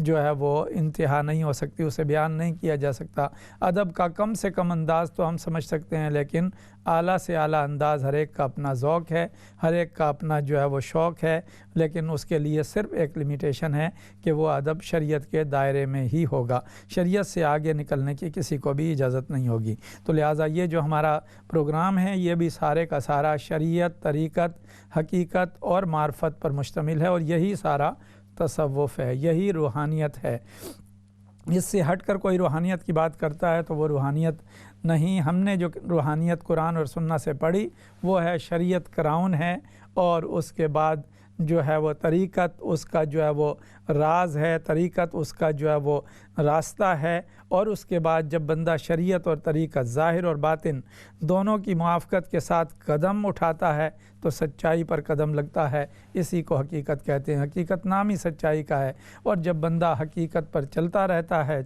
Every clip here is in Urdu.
جو ہے وہ انتہا نہیں ہو سکتی، اسے بیان نہیں کیا جا سکتا۔ ادب کا کم سے کم انداز تو ہم سمجھ سکتے ہیں، لیکن اعلیٰ سے اعلیٰ انداز ہر ایک کا اپنا ذوق ہے، ہر ایک کا اپنا جو ہے وہ شوق ہے، لیکن اس کے لیے صرف ایک لمیٹیشن ہے کہ وہ ادب شریعت کے دائرے میں ہی ہوگا، شریعت سے آگے نکلنے کی کسی کو بھی اجازت نہیں ہوگی۔ تو لہٰذا یہ جو ہمارا پروگرام ہے یہ بھی سارے کا سارا شریعت، طریقت، حقیقت اور معرفت پر مشتمل ہے، اور یہی سارا تصوف ہے، یہی روحانیت ہے۔ اس سے ہٹ کر کوئی روحانیت کی بات کرتا ہے تو وہ روحانیت نہیں۔ ہم نے جو روحانیت قرآن اور سنت سے پڑھی وہ ہے شریعت کراؤن ہے، اور اس کے بعد جو ہے وہ طریقت اس کا جو ہے وہ راز ہے، طریقت اس کا جو ہے وہ راستہ ہے، اور اس کے بعد جب بندہ شریعت اور طریقت، ظاہر اور باطن دونوں کی موافقت کے ساتھ قدم اٹھاتا ہے تو سچائی پر قدم لگتا ہے، اسی کو حقیقت کہتے ہیں۔ حقیقت نام ہی سچائی کا ہے، اور جب بندہ حقیقت پر چلتا رہتا ہے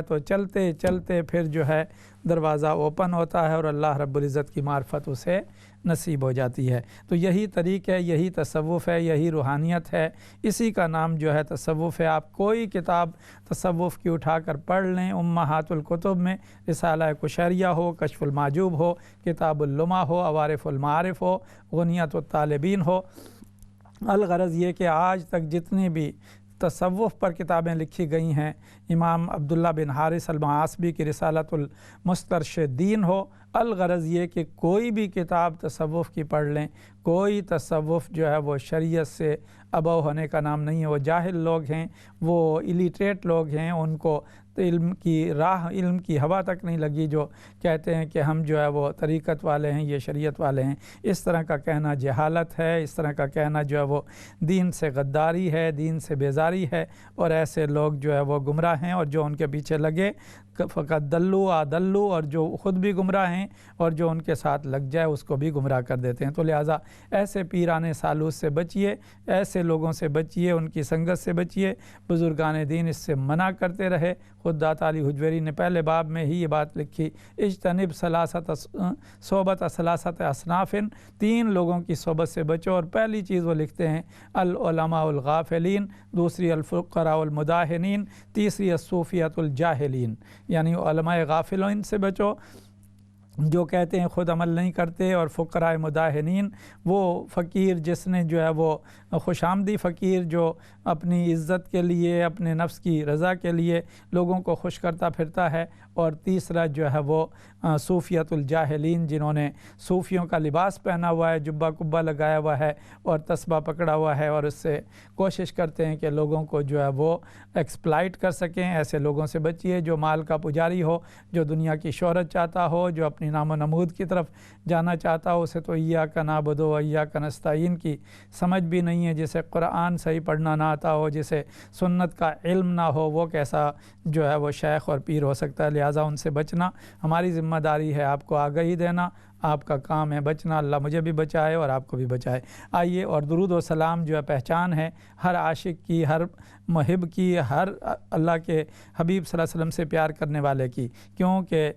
تو چلتے چلتے پھر جو ہے دروازہ اوپن ہوتا ہے اور اللہ رب العزت کی معرفت اسے نصیب ہو جاتی ہے۔ تو یہی طریق ہے، یہی تصوف ہے، یہی روحانیت ہے، اسی کا نام جو ہے تصوف ہے۔ آپ کوئی کتاب تصوف کی اٹھا کر پڑھ لیں، امہات الکتب میں رسالہ قشیریہ ہو، کشف المحجوب ہو، کتاب اللمع ہو، عوارف المعارف ہو، غنیۃ الطالبین ہو، الغرض یہ کہ آج تک جتنی بھی تصوف پر کتابیں لکھی گئی ہیں، امام عبداللہ بن حارث المعاصبی کی رسالۃ المسترشدین ہو، الغرض یہ کہ کوئی بھی کتاب تصوف کی پڑھ لیں، کوئی تصوف جو ہے وہ شریعت سے ابو ہونے کا نام نہیں ہے۔ وہ جاہل لوگ ہیں، وہ الیٹریٹ لوگ ہیں، ان کو علم کی راہ، علم کی ہوا تک نہیں لگی، جو کہتے ہیں کہ ہم جو ہے وہ طریقت والے ہیں، یہ شریعت والے ہیں۔ اس طرح کا کہنا جہالت ہے، اس طرح کا کہنا جو ہے وہ دین سے غداری ہے، دین سے بیزاری ہے، اور ایسے لوگ جو ہے وہ گمراہ ہیں، اور جو ان کے پیچھے لگے فقط دلو آدلو، اور جو خود بھی گمراہ ہیں اور جو ان کے ساتھ لگ جائے اس کو بھی گمراہ کر دیتے ہیں۔ تو لہٰذا ایسے پیران سالوس سے بچیے، ایسے لوگوں سے بچیے، ان کی سنگت سے بچیے۔ بزرگان دین اس سے منع کرتے رہے۔ خود داتا علی حجویری نے پہلے باب میں ہی یہ بات لکھی، اجتنب صحبت ثلاثت اصناف، 3 لوگوں کی صحبت سے بچو، اور پہلی چیز وہ لکھتے ہیں العلماء الغافلین، دوسری الفقراء المداہنین، تیسری الصوفیۃ الجاہلین، یعنی علماء غافلین سے بچو جو کہتے ہیں خود عمل نہیں کرتے، اور فقراء مداہنین وہ فقیر جس نے جو ہے وہ خوش آمدی فقیر جو اپنی عزت کے لیے، اپنے نفس کی رضا کے لیے لوگوں کو خوش کرتا پھرتا ہے، اور تیسرا جو ہے وہ صوفیۃ الجاہلین جنہوں نے صوفیوں کا لباس پہنا ہوا ہے، جبہ کبہ لگایا ہوا ہے اور تسبیح پکڑا ہوا ہے، اور اس سے کوشش کرتے ہیں کہ لوگوں کو جو ہے وہ ایکسپلائٹ کر سکیں۔ ایسے لوگوں سے بچیے۔ جو مال کا پجاری ہو، جو دنیا کی شہرت چاہتا ہو، جو اپنی نام و نمود کی طرف جانا چاہتا ہو، اسے تو ایاک نعبد و ایاک نستعین کی سمجھ بھی نہیں ہے، جسے قرآن صحیح پڑھنا نہ آتا ہو، جسے سنت کا علم نہ ہو، وہ کیسا جو ہے وہ شیخ اور پیر ہو سکتا ہے۔ لہٰذا ان سے بچنا ہماری ذمہ داری ہے، آپ کو آگاہی دینا آپ کا کام ہے، بچنا۔ اللہ مجھے بھی بچائے اور آپ کو بھی بچائے۔ آئیے، اور درود و سلام جو ہے پہچان ہے ہر عاشق کی، ہر محب کی، ہر اللہ کے حبیب صلی اللہ علیہ وسلم سے پیار کرنے والے کی، کیونکہ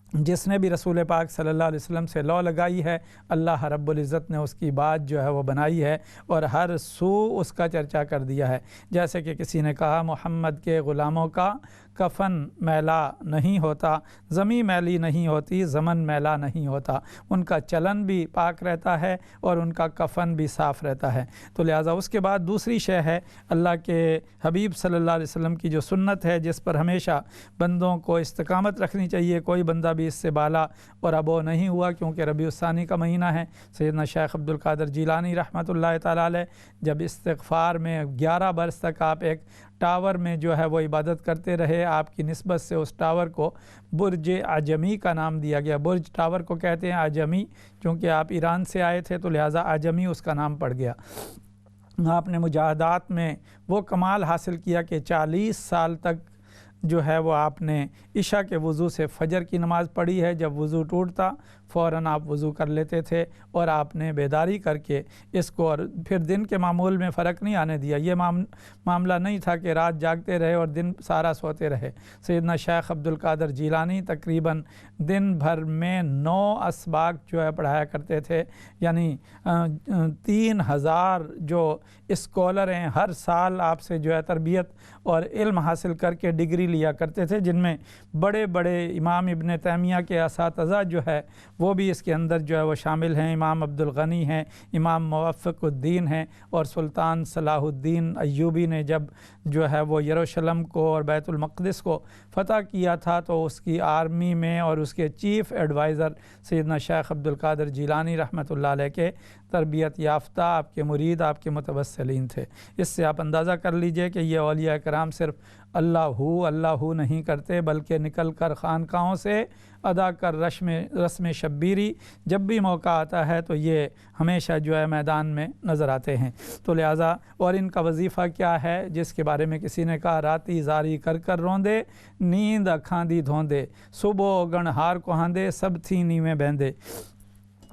جس نے بھی رسول پاک صلی اللہ علیہ وسلم سے لو لگائی ہے، اللہ رب العزت نے اس کی بات جو ہے وہ بنائی ہے، اور ہر سو اس کا چرچا کر دیا ہے۔ جیسے کہ کسی نے کہا محمد کے غلاموں کا کفن میلا نہیں ہوتا، زمین میلی نہیں ہوتی، زمن میلا نہیں ہوتا، ان کا چلن بھی پاک رہتا ہے اور ان کا کفن بھی صاف رہتا ہے۔ تو لہٰذا اس کے بعد دوسری شے ہے اللہ کے حبیب صلی اللہ علیہ وسلم کی جو سنت ہے، جس پر ہمیشہ بندوں کو استقامت رکھنی چاہیے۔ کوئی بندہ بھی اس سے بالا اور ابو نہیں ہوا، کیونکہ ربیع الثانی کا مہینہ ہے۔ سیدنا شیخ عبد القادر جیلانی رحمۃ اللہ تعالیٰ علیہ جب استغفار میں 11 برس تک آپ ایک ٹاور میں جو ہے وہ عبادت کرتے رہے، آپ کی نسبت سے اس ٹاور کو برج اعجمی کا نام دیا گیا۔ برج ٹاور کو کہتے ہیں اعجمی، چونکہ آپ ایران سے آئے تھے تو لہٰذا اعجمی اس کا نام پڑ گیا۔ آپ نے مجاہدات میں وہ کمال حاصل کیا کہ 40 سال تک جو ہے وہ آپ نے عشاء کے وضو سے فجر کی نماز پڑھی ہے۔ جب وضو ٹوٹتا فوراً آپ وضو کر لیتے تھے اور آپ نے بیداری کر کے اس کو، اور پھر دن کے معمول میں فرق نہیں آنے دیا۔ یہ معاملہ نہیں تھا کہ رات جاگتے رہے اور دن سارا سوتے رہے۔ سیدنا شیخ عبد القادر جیلانی تقریباً دن بھر میں 9 اسباق جو ہے پڑھایا کرتے تھے، یعنی 3000 جو اسکالر ہیں ہر سال آپ سے جو ہے تربیت اور علم حاصل کر کے ڈگری لیا کرتے تھے، جن میں بڑے بڑے امام ابن تیمیہ کے اساتذہ جو ہے وہ بھی اس کے اندر جو ہے وہ شامل ہیں۔ امام عبد الغنی ہیں، امام موفق الدین ہیں، اور سلطان صلاح الدین ایوبی نے جب جو ہے وہ یروشلم کو اور بیت المقدس کو فتح کیا تھا تو اس کی آرمی میں اور اس کے چیف ایڈوائزر سیدنا شیخ عبد القادر جیلانی رحمۃ اللہ علیہ کے تربیت یافتہ آپ کے مرید، آپ کے متوسلین تھے۔ اس سے آپ اندازہ کر لیجئے کہ یہ اولیاء کرام صرف اللہ نہیں کرتے، بلکہ نکل کر خانقاہوں سے ادا کر رسم شبیری جب بھی موقع آتا ہے تو یہ ہمیشہ جو ہے میدان میں نظر آتے ہیں۔ تو لہٰذا اور ان کا وظیفہ کیا ہے، جس کے بارے میں کسی نے کہا، راتی زاری کر روندے، نیند اکھاں دی دھوندے، صبح گن ہار کو ہاندے، سب تھی نیویں بہندے۔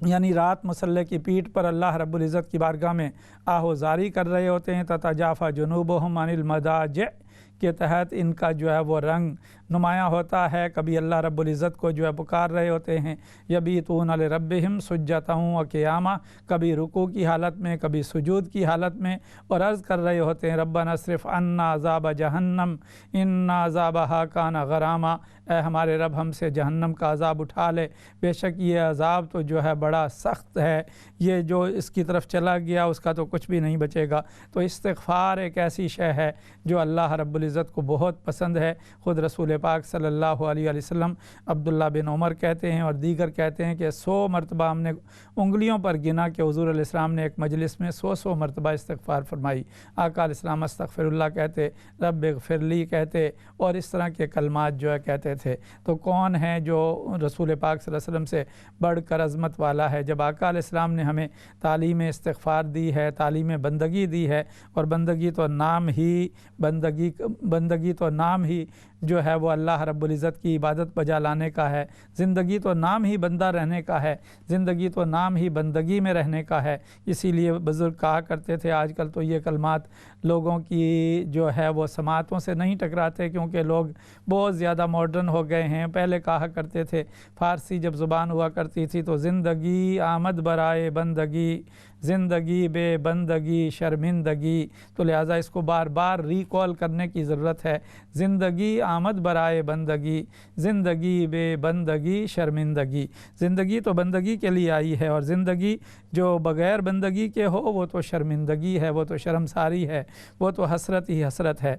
یعنی رات مصلی کی پیٹھ پر اللہ رب العزت کی بارگاہ میں آہو زاری کر رہے ہوتے ہیں۔ تتجافی جنوبہم عن المضاجع کے تحت ان کا جو ہے وہ رنگ نمایاں ہوتا ہے۔ کبھی اللہ رب العزت کو جو ہے پکار رہے ہوتے ہیں، یبیتون لربہم سجدۃ و قیامہ، کبھی رکوع کی حالت میں، کبھی سجود کی حالت میں، اور عرض کر رہے ہوتے ہیں ربنا اصرف عنا عذاب جہنم ان عذابہا کان غراما، اے ہمارے رب ہم سے جہنم کا عذاب اٹھا لے، بے شک یہ عذاب تو جو ہے بڑا سخت ہے، یہ جو اس کی طرف چلا گیا اس کا تو کچھ بھی نہیں بچے گا۔ تو استغفار ایک ایسی شے ہے جو اللہ رب العزت کو بہت پسند ہے۔ خود رسول پاک صلی اللہ علیہ وسلم عبداللہ بن عمر کہتے ہیں اور دیگر کہتے ہیں کہ 100 مرتبہ ہم نے انگلیوں پر گنا کہ حضور علیہ السلام نے ایک مجلس میں 100 مرتبہ استغفار فرمائی۔ آقا علیہ السلام استغفر اللہ کہتے، رب اغفر لی کہتے، اور اس طرح کے کلمات جو ہے کہتے تھے۔ تو کون ہے جو رسول پاک صلی اللہ علیہ وسلم سے بڑھ کر عظمت والا ہے؟ جب آقا علیہ السلام نے ہمیں تعلیم استغفار دی ہے، تعلیم بندگی دی ہے، اور بندگی تو نام ہی جو ہے وہ اللہ رب العزت کی عبادت بجا لانے کا ہے، زندگی تو نام ہی بندہ رہنے کا ہے، زندگی تو نام ہی بندگی میں رہنے کا ہے۔ اسی لیے بزرگ کہا کرتے تھے، آج کل تو یہ کلمات لوگوں کی جو ہے وہ سماعتوں سے نہیں ٹکراتے، کیونکہ لوگ بہت زیادہ ماڈرن ہو گئے ہیں۔ پہلے کہا کرتے تھے، فارسی جب زبان ہوا کرتی تھی تو زندگی آمد برائے بندگی، زندگی بے بندگی شرمندگی، تو لہٰذا اس کو بار بار ریکال کرنے کی ضرورت ہے۔ زندگی آمد برائے بندگی، زندگی بے بندگی شرمندگی۔ زندگی تو بندگی کے لیے آئی ہے، اور زندگی جو بغیر بندگی کے ہو وہ تو شرمندگی ہے، وہ تو شرمساری ہے، وہ تو حسرت ہی حسرت ہے۔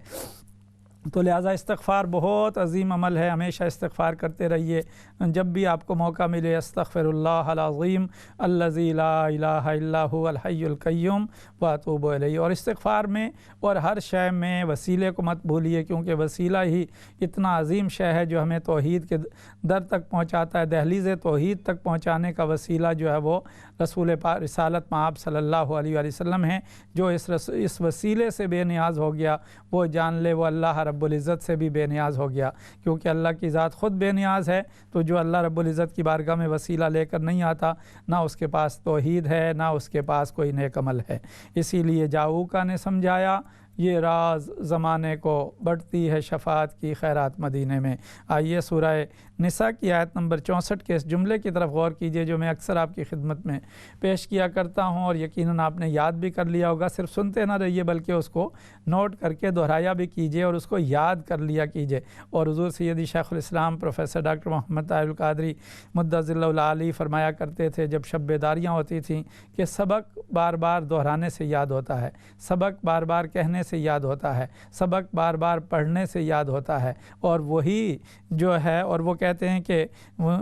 تو لہٰذا استغفار بہت عظیم عمل ہے، ہمیشہ استغفار کرتے رہیے۔ جب بھی آپ کو موقع ملے، استغفر اللہ العظیم الذی لا الہ الا هو الحی القیوم واتوب الیہ۔ اور استغفار میں اور ہر شے میں وسیلے کو مت بھولیے، کیونکہ وسیلہ ہی اتنا عظیم شے ہے جو ہمیں توحید کے در تک پہنچاتا ہے۔ دہلیز توحید تک پہنچانے کا وسیلہ جو ہے وہ رسول پاک رسالت مآب صلی اللہ علیہ وآلہ وسلم ہیں۔ جو اس وسیلے سے بے نیاز ہو گیا، وہ جان لے وہ اللہ رب العزت سے بھی بے نیاز ہو گیا، کیونکہ اللہ کی ذات خود بے نیاز ہے۔ تو جو اللہ رب العزت کی بارگاہ میں وسیلہ لے کر نہیں آتا، نہ اس کے پاس توحید ہے، نہ اس کے پاس کوئی نیک عمل ہے۔ اسی لیے جاؤکا نے سمجھایا، یہ راز زمانے کو بڑھتی ہے شفاعت کی خیرات مدینے میں۔ آئیے سورہ نساء کی آیت نمبر 64 کے اس جملے کی طرف غور کیجئے، جو میں اکثر آپ کی خدمت میں پیش کیا کرتا ہوں، اور یقیناً آپ نے یاد بھی کر لیا ہوگا۔ صرف سنتے نہ رہیے بلکہ اس کو نوٹ کر کے دہرایا بھی کیجئے اور اس کو یاد کر لیا کیجئے۔ اور حضور سیدی شیخ الاسلام پروفیسر ڈاکٹر محمد طاہر القادری مدظ اللہ العالی فرمایا کرتے تھے، جب شب بیداریاں ہوتی تھیں، کہ سبق بار بار دہرانے سے یاد ہوتا ہے، سبق بار بار کہنے سے یاد ہوتا ہے، سبق بار بار پڑھنے سے یاد ہوتا ہے۔ اور وہی جو ہے، اور وہ کہتے ہیں کہ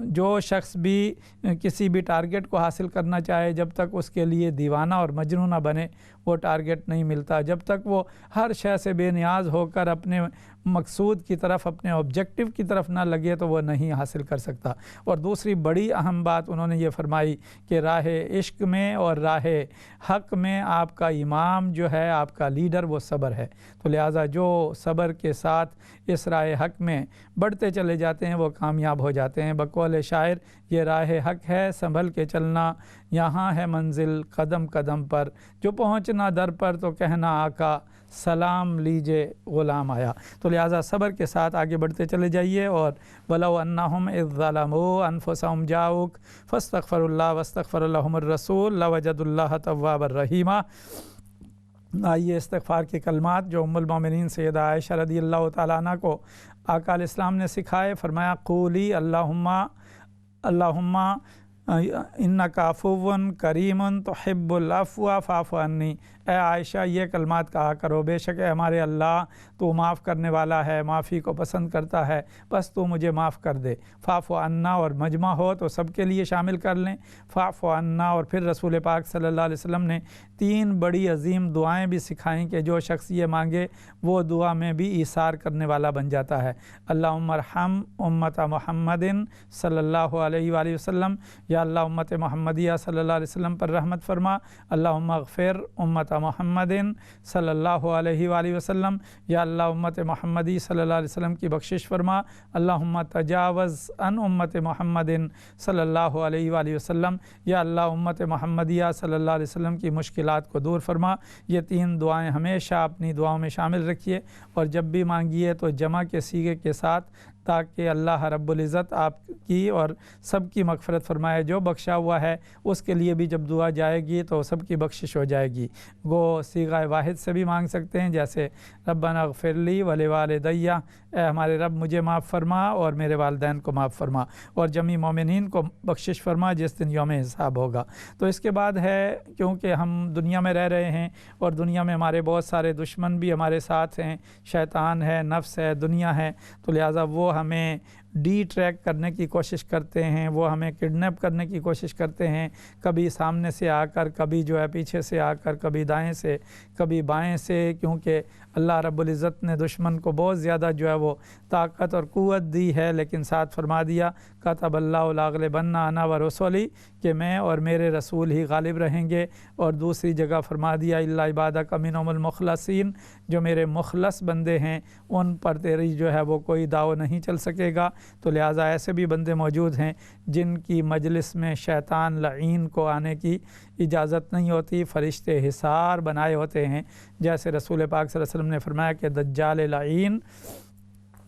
جو شخص بھی کسی بھی ٹارگٹ کو حاصل کرنا چاہے، جب تک اس کے لیے دیوانہ اور مجنون نہ بنے، وہ ٹارگٹ نہیں ملتا، جب تک وہ ہر شے سے بے نیاز ہو کر اپنے مقصود کی طرف، اپنے آبجیکٹیو کی طرف نہ لگے تو وہ نہیں حاصل کر سکتا۔ اور دوسری بڑی اہم بات انہوں نے یہ فرمائی کہ راہ عشق میں اور راہ حق میں آپ کا امام جو ہے، آپ کا لیڈر، وہ صبر ہے۔ تو لہٰذا جو صبر کے ساتھ اس راہ حق میں بڑھتے چلے جاتے ہیں وہ کامیاب ہو جاتے ہیں۔ بقول شاعر، یہ راہ حق ہے سنبھل کے چلنا، یہاں ہے منزل قدم قدم پر، جو پہنچنا در پر تو کہنا آقا سلام لیجے غلام آیا۔ تو لہٰذا صبر کے ساتھ آگے بڑھتے چلے جائیے۔ اور وَلَوْ أَنَّهُمْ إِذْ ظَلَمُوا أَنفُسَهُمْ جَاءُوكَ فَاسْتَغْفَرُوا اللَّهَ وَاسْتَغْفَرَ لَهُمُ الرَّسُولُ لَوَجَدُوا اللَّهَ تَوَّابًا رَحِيمًا۔ آئیے استغفار کے کلمات جو ام المومنین سیدہ عائشہ رضی اللہ تعالیٰ عنہ کو آقا علیہ السلام نے سکھائے، فرمایا قولی اللہم انک عفو کریم تحب العفو فاعف عنی۔ اے عائشہ یہ کلمات کہا کرو، بے شک ہے ہمارے اللہ تو معاف کرنے والا ہے، معافی کو پسند کرتا ہے، بس تو مجھے معاف کر دے۔ فاعف عنا، اور مجمع ہو تو سب کے لیے شامل کر لیں، فاعف عنا۔ اور پھر رسول پاک صلی اللہ علیہ وسلم نے 3 بڑی عظیم دعائیں بھی سکھائیں کہ جو شخص یہ مانگے وہ دعا میں بھی ایثار کرنے والا بن جاتا ہے۔ اللہم ارحم امت محمد صلی اللہ علیہ وآلہ وسلم، یا اللہ امت محمدیہ صلی اللہ علیہ وسلم پر رحمت فرما۔ اللہم اغفر امت محمد صلی اللہ علیہ وآلہ وسلم، یا اللہ امت محمدی صلی اللہ علیہ وسلم کی بخشش فرما۔ اللہم تجاوز عن امت محمد صلی اللہ علیہ وآلہ وسلم، یا اللہ امت محمدیہ صلی اللہ علیہ وسلم کی مشکلات کو دور فرما۔ یہ 3 دعائیں ہمیشہ اپنی دعاؤں میں شامل رکھیے، اور جب بھی مانگیے تو جمع کے صیغے کے ساتھ، تاکہ اللہ رب العزت آپ کی اور سب کی مغفرت فرمائے۔ جو بخشا ہوا ہے اس کے لیے بھی جب دعا جائے گی تو سب کی بخشش ہو جائے گی۔ وہ صیغہ واحد سے بھی مانگ سکتے ہیں، جیسے ربنا اغفر لی ولوالدی، اے ہمارے رب مجھے معاف فرما اور میرے والدین کو معاف فرما، اور جمی مومنین کو بخشش فرما جس دن یوم حساب ہوگا۔ تو اس کے بعد ہے، کیونکہ ہم دنیا میں رہ رہے ہیں اور دنیا میں ہمارے بہت سارے دشمن بھی ہمارے ساتھ ہیں، شیطان ہے، نفس ہے، دنیا ہے، تو لہٰذا وہ ہمیں ڈی ٹریک کرنے کی کوشش کرتے ہیں، وہ ہمیں کڈنیپ کرنے کی کوشش کرتے ہیں، کبھی سامنے سے آ کر، کبھی جو ہے پیچھے سے آ کر، کبھی دائیں سے، کبھی بائیں سے، کیونکہ اللہ رب العزت نے دشمن کو بہت زیادہ جو ہے وہ طاقت اور قوت دی ہے، لیکن ساتھ فرما دیا کتب اللہ لاغلبن انا ورسولی، کہ میں اور میرے رسول ہی غالب رہیں گے۔ اور دوسری جگہ فرما دیا الا عبادک منہم المخلصین، جو میرے مخلص بندے ہیں ان پر تیری جو ہے وہ کوئی داؤ نہیں چل سکے گا۔ تو لہٰذا ایسے بھی بندے موجود ہیں جن کی مجلس میں شیطان لعین کو آنے کی اجازت نہیں ہوتی، فرشتے حصار بنائے ہوتے ہیں، جیسے رسول پاک صلی اللہ علیہ وسلم نے فرمایا کہ دجال لعین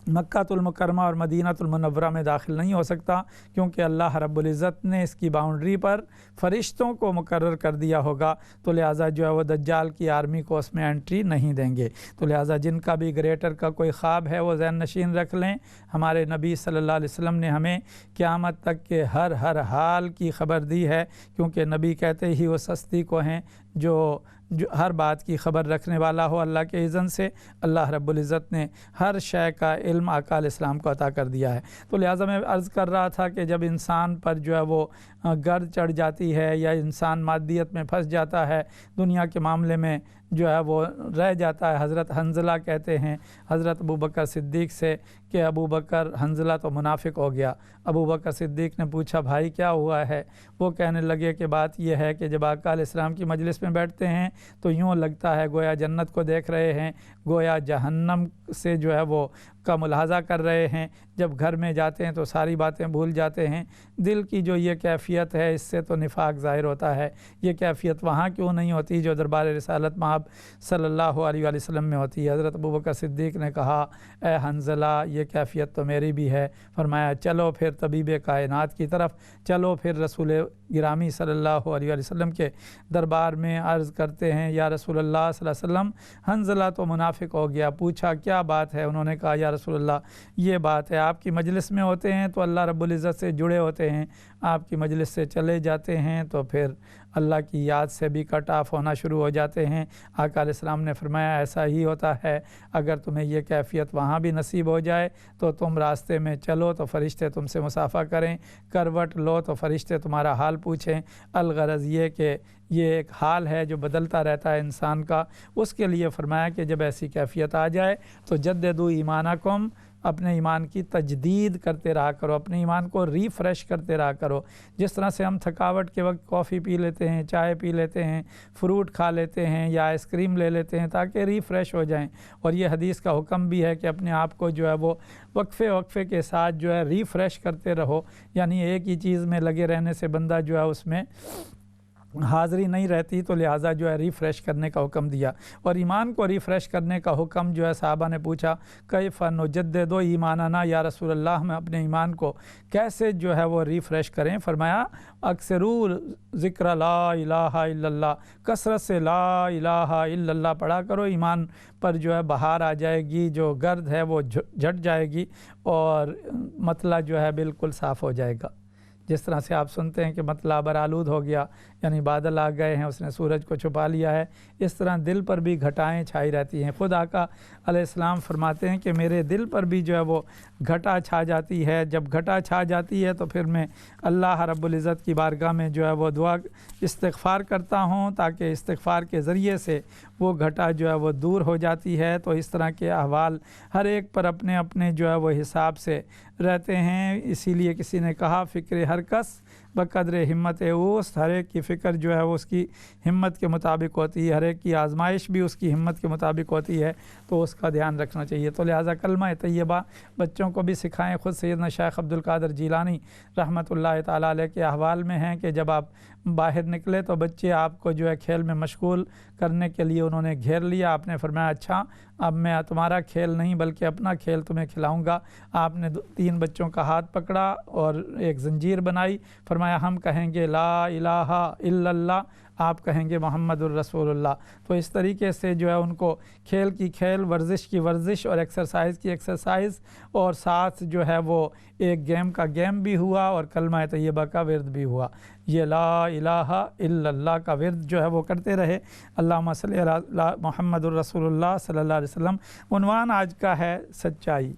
مکہ المکرمہ اور مدینہ المنورہ میں داخل نہیں ہو سکتا، کیونکہ اللہ رب العزت نے اس کی باؤنڈری پر فرشتوں کو مقرر کر دیا ہوگا، تو لہٰذا جو ہے وہ دجال کی آرمی کو اس میں انٹری نہیں دیں گے۔ تو لہٰذا جن کا بھی گریٹر کا کوئی خواب ہے وہ ذہن نشین رکھ لیں، ہمارے نبی صلی اللہ علیہ وسلم نے ہمیں قیامت تک کے ہر حال کی خبر دی ہے، کیونکہ نبی کہتے ہی وہ سستی کو ہیں جو ہر بات کی خبر رکھنے والا ہو۔ اللہ کے اذن سے اللہ رب العزت نے ہر شے کا علم آقا علیہ السلام کو عطا کر دیا ہے۔ تو لہٰذا میں عرض کر رہا تھا کہ جب انسان پر جو ہے وہ گرد چڑھ جاتی ہے، یا انسان مادیت میں پھنس جاتا ہے، دنیا کے معاملے میں جو ہے وہ رہ جاتا ہے، حضرت حنظلہ کہتے ہیں حضرت ابوبکر صدیق سے کہ ابوبکر، حنظلہ تو منافق ہو گیا۔ ابوبکر صدیق نے پوچھا بھائی کیا ہوا ہے؟ وہ کہنے لگے کہ بات یہ ہے کہ جب آقا علیہ السلام کی مجلس میں بیٹھتے ہیں تو یوں لگتا ہے گویا جنت کو دیکھ رہے ہیں، گویا جہنم سے جو ہے وہ کا ملاحظہ کر رہے ہیں۔ جب گھر میں جاتے ہیں تو ساری باتیں بھول جاتے ہیں۔ دل کی جو یہ کیفیت ہے اس سے تو نفاق ظاہر ہوتا ہے، یہ کیفیت وہاں کیوں نہیں ہوتی جو دربار رسالت مآب صلی اللہ علیہ وآلہ وسلم میں ہوتی ہے؟ حضرت ابوبکر صدیق نے کہا اے حنظلہ یہ کیفیت تو میری بھی ہے۔ فرمایا چلو پھر طبیب کائنات کی طرف چلو، پھر رسول گرامی صلی اللہ علیہ وآلہ وسلم کے دربار میں عرض کرتے ہیں یا رسول اللہ صلی اللہ علیہ وسلم حنظلہ تو منافق ہو گیا۔ پوچھا کیا بات ہے؟ انہوں نے کہا یا رسول اللہ یہ بات ہے، آپ کی مجلس میں ہوتے ہیں تو اللہ رب العزت سے جڑے ہوتے ہیں، آپ کی مجلس سے چلے جاتے ہیں تو پھر اللہ کی یاد سے بھی کٹ آف ہونا شروع ہو جاتے ہیں۔ آقا علیہ السلام نے فرمایا ایسا ہی ہوتا ہے، اگر تمہیں یہ کیفیت وہاں بھی نصیب ہو جائے تو تم راستے میں چلو تو فرشتے تم سے مصافحہ کریں، کروٹ لو تو فرشتے تمہارا حال پوچھیں۔ الغرض یہ کہ یہ ایک حال ہے جو بدلتا رہتا ہے انسان کا، اس کے لیے فرمایا کہ جب ایسی کیفیت آ جائے تو جددوا ایمانکم، اپنے ایمان کی تجدید کرتے رہا کرو، اپنے ایمان کو ریفریش کرتے رہا کرو۔ جس طرح سے ہم تھکاوٹ کے وقت کافی پی لیتے ہیں، چائے پی لیتے ہیں، فروٹ کھا لیتے ہیں یا آئس کریم لے لیتے ہیں تاکہ ریفریش ہو جائیں، اور یہ حدیث کا حکم بھی ہے کہ اپنے آپ کو جو ہے وہ وقفے کے ساتھ جو ہے ریفریش کرتے رہو، یعنی ایک ہی چیز میں لگے رہنے سے بندہ جو ہے اس میں حاضری نہیں رہتی، تو لہٰذا جو ہے ریفریش کرنے کا حکم دیا۔ اور ایمان کو ریفریش کرنے کا حکم جو ہے صحابہ نے پوچھا کیف نجدد ایماننا یا رسول اللہ، ہم اپنے ایمان کو کیسے جو ہے وہ ریفریش کریں؟ فرمایا اکثروا ذکر لا الہ الا اللہ، کثرت سے لا الہ الا اللہ پڑھا کرو، ایمان پر جو ہے بہار آ جائے گی، جو گرد ہے وہ جھٹ جائے گی اور مطلع جو ہے بالکل صاف ہو جائے گا۔ جس طرح سے آپ سنتے ہیں کہ مطلع برآلود ہو گیا، یعنی بادل آ گئے ہیں، اس نے سورج کو چھپا لیا ہے، اس طرح دل پر بھی گھٹائیں چھائی رہتی ہیں۔ خود آقا علیہ السلام فرماتے ہیں کہ میرے دل پر بھی جو ہے وہ گھٹا چھا جاتی ہے، جب گھٹا چھا جاتی ہے تو پھر میں اللہ رب العزت کی بارگاہ میں جو ہے وہ دعا استغفار کرتا ہوں تاکہ استغفار کے ذریعے سے وہ گھٹا جو ہے وہ دور ہو جاتی ہے۔ تو اس طرح کے احوال ہر ایک پر اپنے اپنے جو ہے وہ حساب سے رہتے ہیں، اسی لیے کسی نے کہا فکر ہر کس بقدر ہمت اوست، ہر ایک کی فکر جو ہے وہ اس کی ہمت کے مطابق ہوتی ہے، ہر ایک کی آزمائش بھی اس کی ہمت کے مطابق ہوتی ہے، تو اس کا دھیان رکھنا چاہیے۔ تو لہٰذا کلمہ طیبہ بچوں کو بھی سکھائیں۔ خود سیدنا شیخ عبد القادر جیلانی رحمۃ اللہ تعالیٰ علیہ کے احوال میں ہیں کہ جب آپ باہر نکلے تو بچے آپ کو جو ہے کھیل میں مشغول کرنے کے لیے انہوں نے گھیر لیا، آپ نے فرمایا اچھا اب میں تمہارا کھیل نہیں بلکہ اپنا کھیل تمہیں کھلاؤں گا۔ آپ نے 3 بچوں کا ہاتھ پکڑا اور ایک زنجیر بنائی، فرمایا ہم کہیں گے لا الہ الا اللہ، آپ کہیں گے محمد الرسول اللہ۔ تو اس طریقے سے جو ہے ان کو کھیل کی کھیل، ورزش کی ورزش اور ایکسرسائز کی ایکسرسائز، اور ساتھ جو ہے وہ ایک گیم کا گیم بھی ہوا اور کلمہ طیبہ کا ورد بھی ہوا۔ یہ لا الہ الا اللہ کا ورد جو ہے وہ کرتے رہے۔ اللہم صلی علی محمد الرسول اللہ صلی اللہ علیہ وسلم۔ عنوان آج کا ہے سچائی،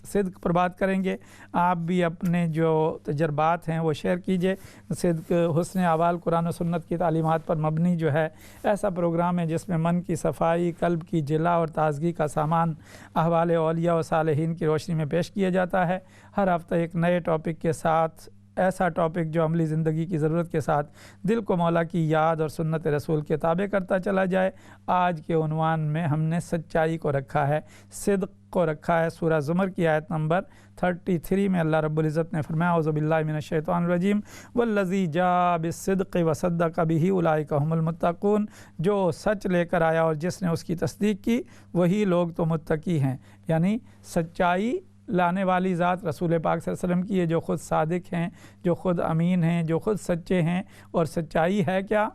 صدق پر بات کریں گے۔ آپ بھی اپنے جو تجربات ہیں وہ شیئر کیجئے۔ صدق حسن احوال قرآن و سنت کی تعلیمات پر مبنی جو ہے ایسا پروگرام ہے جس میں من کی صفائی، قلب کی جلا اور تازگی کا سامان احوال اولیاء و صالحین کی روشنی میں پیش کیا جاتا ہے۔ ہر ہفتہ ایک نئے ٹاپک کے ساتھ، ایسا ٹاپک جو عملی زندگی کی ضرورت کے ساتھ دل کو مولا کی یاد اور سنت رسول کے تابع کرتا چلا جائے۔ آج کے عنوان میں ہم نے سچائی کو رکھا ہے، صدق کو رکھا ہے۔ سورہ زمر کی آیت نمبر 33 میں اللہ رب العزت نے فرمایا اعوذ باللہ من الشیطان الرجیم والذی جاء بالصدق وصدق بہ اولئک ھم المتقون، جو سچ لے کر آیا اور جس نے اس کی تصدیق کی وہی لوگ تو متقی ہیں۔ یعنی سچائی لانے والی ذات رسول پاک صلی اللہ علیہ وسلم کی ہے، جو خود صادق ہیں، جو خود امین ہیں، جو خود سچے ہیں۔ اور سچائی ہے کیا؟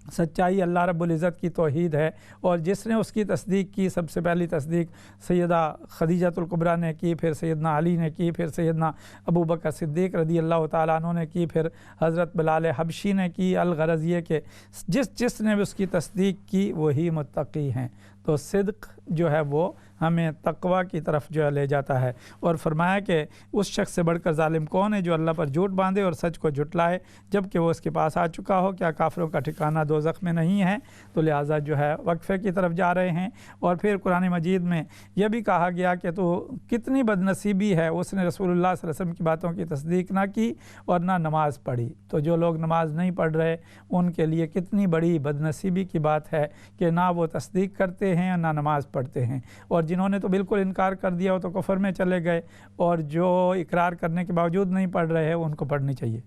سچائی اللہ رب العزت کی توحید ہے، اور جس نے اس کی تصدیق کی، سب سے پہلی تصدیق سیدہ خدیجۃ الکبریٰ نے کی، پھر سیدنا علی نے کی، پھر سیدنا ابو بکر صدیق رضی اللہ تعالیٰ عنہ نے کی، پھر حضرت بلال حبشی نے کی۔ الغرض یہ کہ جس نے بھی اس کی تصدیق کی وہی متقی ہیں۔ تو صدق جو ہے وہ ہمیں تقوی کی طرف جو ہے لے جاتا ہے، اور فرمایا کہ اس شخص سے بڑھ کر ظالم کون ہے جو اللہ پر جھوٹ باندھے اور سچ کو جھٹلائے جب کہ وہ اس کے پاس آ چکا ہو، کیا کافروں کا ٹھکانہ دوزخ میں نہیں ہے؟ تو لہٰذا جو ہے وقفے کی طرف جا رہے ہیں۔ اور پھر قرآن مجید میں یہ بھی کہا گیا کہ تو کتنی بد نصیبی ہے، اس نے رسول اللہ صلی اللہ علیہ وسلم کی باتوں کی تصدیق نہ کی اور نہ نماز پڑھی۔ تو جو لوگ نماز نہیں پڑھ رہے ان کے لیے کتنی بڑی بد نصیبی کی بات ہے کہ نہ وہ تصدیق کرتے ہیں نہ نماز پڑھتے ہیں، اور جنہوں نے تو بالکل انکار کر دیا وہ تو کفر میں چلے گئے، اور جو اقرار کرنے کے باوجود نہیں پڑھ رہے ان کو پڑھنی چاہیے۔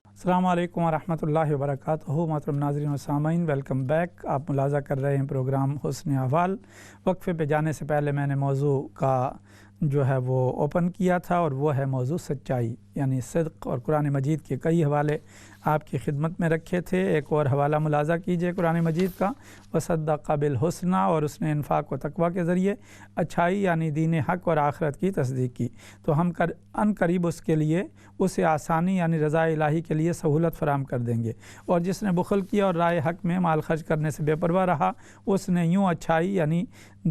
السلام علیکم ورحمۃ اللہ وبرکاتہ۔ محترم ناظرین و سامعین، ویلکم بیک۔ آپ ملاحظہ کر رہے ہیں پروگرام حسن احوال۔ وقفے پہ جانے سے پہلے میں نے موضوع کا جو ہے وہ اوپن کیا تھا، اور وہ ہے موضوع سچائی، یعنی صدق، اور قرآن مجید کے کئی حوالے آپ کی خدمت میں رکھے تھے۔ ایک اور حوالہ ملاحظہ کیجئے قرآن مجید کا، وصدق بالحسنی، اور اس نے انفاق و تقوی کے ذریعے اچھائی یعنی دین حق اور آخرت کی تصدیق کی، تو ہم ان قریب اس کے لیے اسے آسانی یعنی رضا الہی کے لیے سہولت فراہم کر دیں گے۔ اور جس نے بخل کیا اور رائے حق میں مال خرچ کرنے سے بے پرواہ رہا، اس نے یوں اچھائی یعنی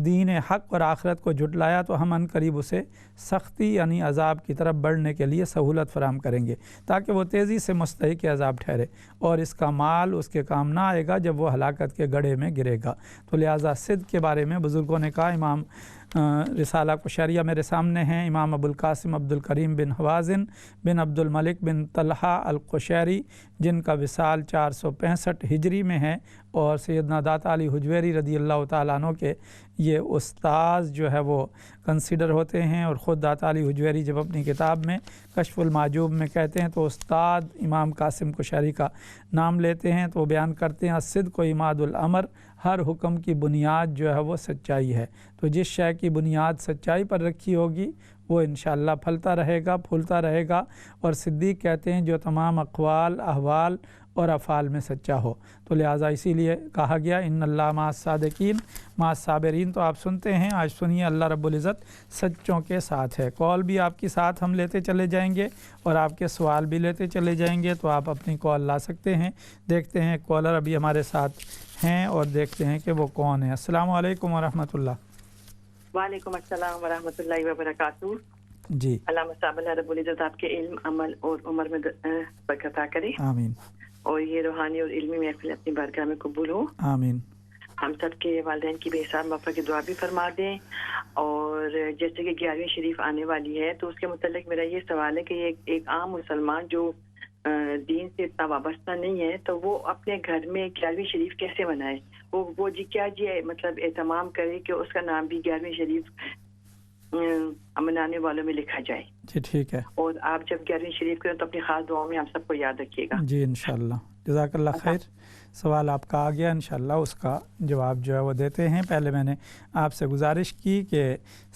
دین حق اور آخرت کو جھٹلایا، تو ہم ان قریب اسے سختی یعنی عذاب کی طرف بڑھنے کے لیے سہولت فراہم کریں گے، تاکہ وہ تیزی سے مستحق عذاب ٹھہرے، اور اس کا مال اس کے کام نہ آئے گا جب وہ ہلاکت کے گڑھے میں گرے گا۔ تو لہٰذا صدق کے بارے میں بزرگوں نے کہا، امام رسالہ قشیریہ میرے سامنے ہیں، امام ابو القاسم عبد الکریم بن حوازن بن عبد الملک بن طلحہ القشیری، جن کا وصال 465 ہجری میں ہے، اور سیدنا داتا علی حجویری رضی اللہ تعالیٰ عنہ کے یہ استاذ جو ہے وہ کنسیڈر ہوتے ہیں۔ اور خود داتا علی حجویری جب اپنی کتاب میں کشف المعجوب میں کہتے ہیں تو استاد امام قاسم قشیری کا نام لیتے ہیں، تو وہ بیان کرتے ہیں الصدق و عماد الامر، ہر حکم کی بنیاد جو ہے وہ سچائی ہے، تو جس شے کی بنیاد سچائی پر رکھی ہوگی وہ انشاءاللہ پھلتا رہے گا، پھولتا رہے گا۔ اور صدیق کہتے ہیں جو تمام اقوال، احوال اور افعال میں سچا ہو، تو لہٰذا اسی لیے کہا گیا ان اللہ مع الصادقین مع الصابرین۔ تو آپ سنتے ہیں، آج سنیے اللہ رب العزت سچوں کے ساتھ ہے۔ کال بھی آپ کی ساتھ ہم لیتے چلے جائیں گے اور آپ کے سوال بھی لیتے چلے جائیں گے، تو آپ اپنی کال لا سکتے ہیں۔ دیکھتے ہیں کالر ابھی ہمارے ساتھ ہیں اور دیکھتے ہیں کہ وہ کون ہے۔ السلام علیکم ورحمۃ اللہ۔ وعلیکم السلام ورحمۃ اللہ وبرکاتہ۔ جی، علامہ صاحب اللہ رب العزت آپ کے علم، عمل اور عمر میں برکت عطا کرے، آمین، اور یہ روحانی اور علمی محفل اپنی بارگاہ میں قبول ہو۔ آمین۔ ہم سب کے والدین کی بے حساب مغفرت کی دعا بھی فرما دیں۔ اور جیسے کہ 11ویں شریف آنے والی ہے، تو اس کے متعلق میرا یہ سوال ہے کہ ایک عام مسلمان جو دین سے اتنا وابستہ نہیں ہے، تو وہ اپنے گھر میں 11ویں شریف کیسے منائے؟ وہ کیا مطلب اہتمام کرے کہ اس کا نام بھی 11ویں شریف منانے والوں میں لکھا جائے؟ جی ٹھیک ہے، اور آپ جب 11ویں شریف کریں تو اپنی خاص دعاؤں میں ہم سب کو یاد رکھیے گا۔ جی انشاءاللہ، جزاک اللہ خیر۔ سوال آپ کا آ گیا، انشاءاللہ اس کا جواب جو ہے وہ دیتے ہیں۔ پہلے میں نے آپ سے گزارش کی کہ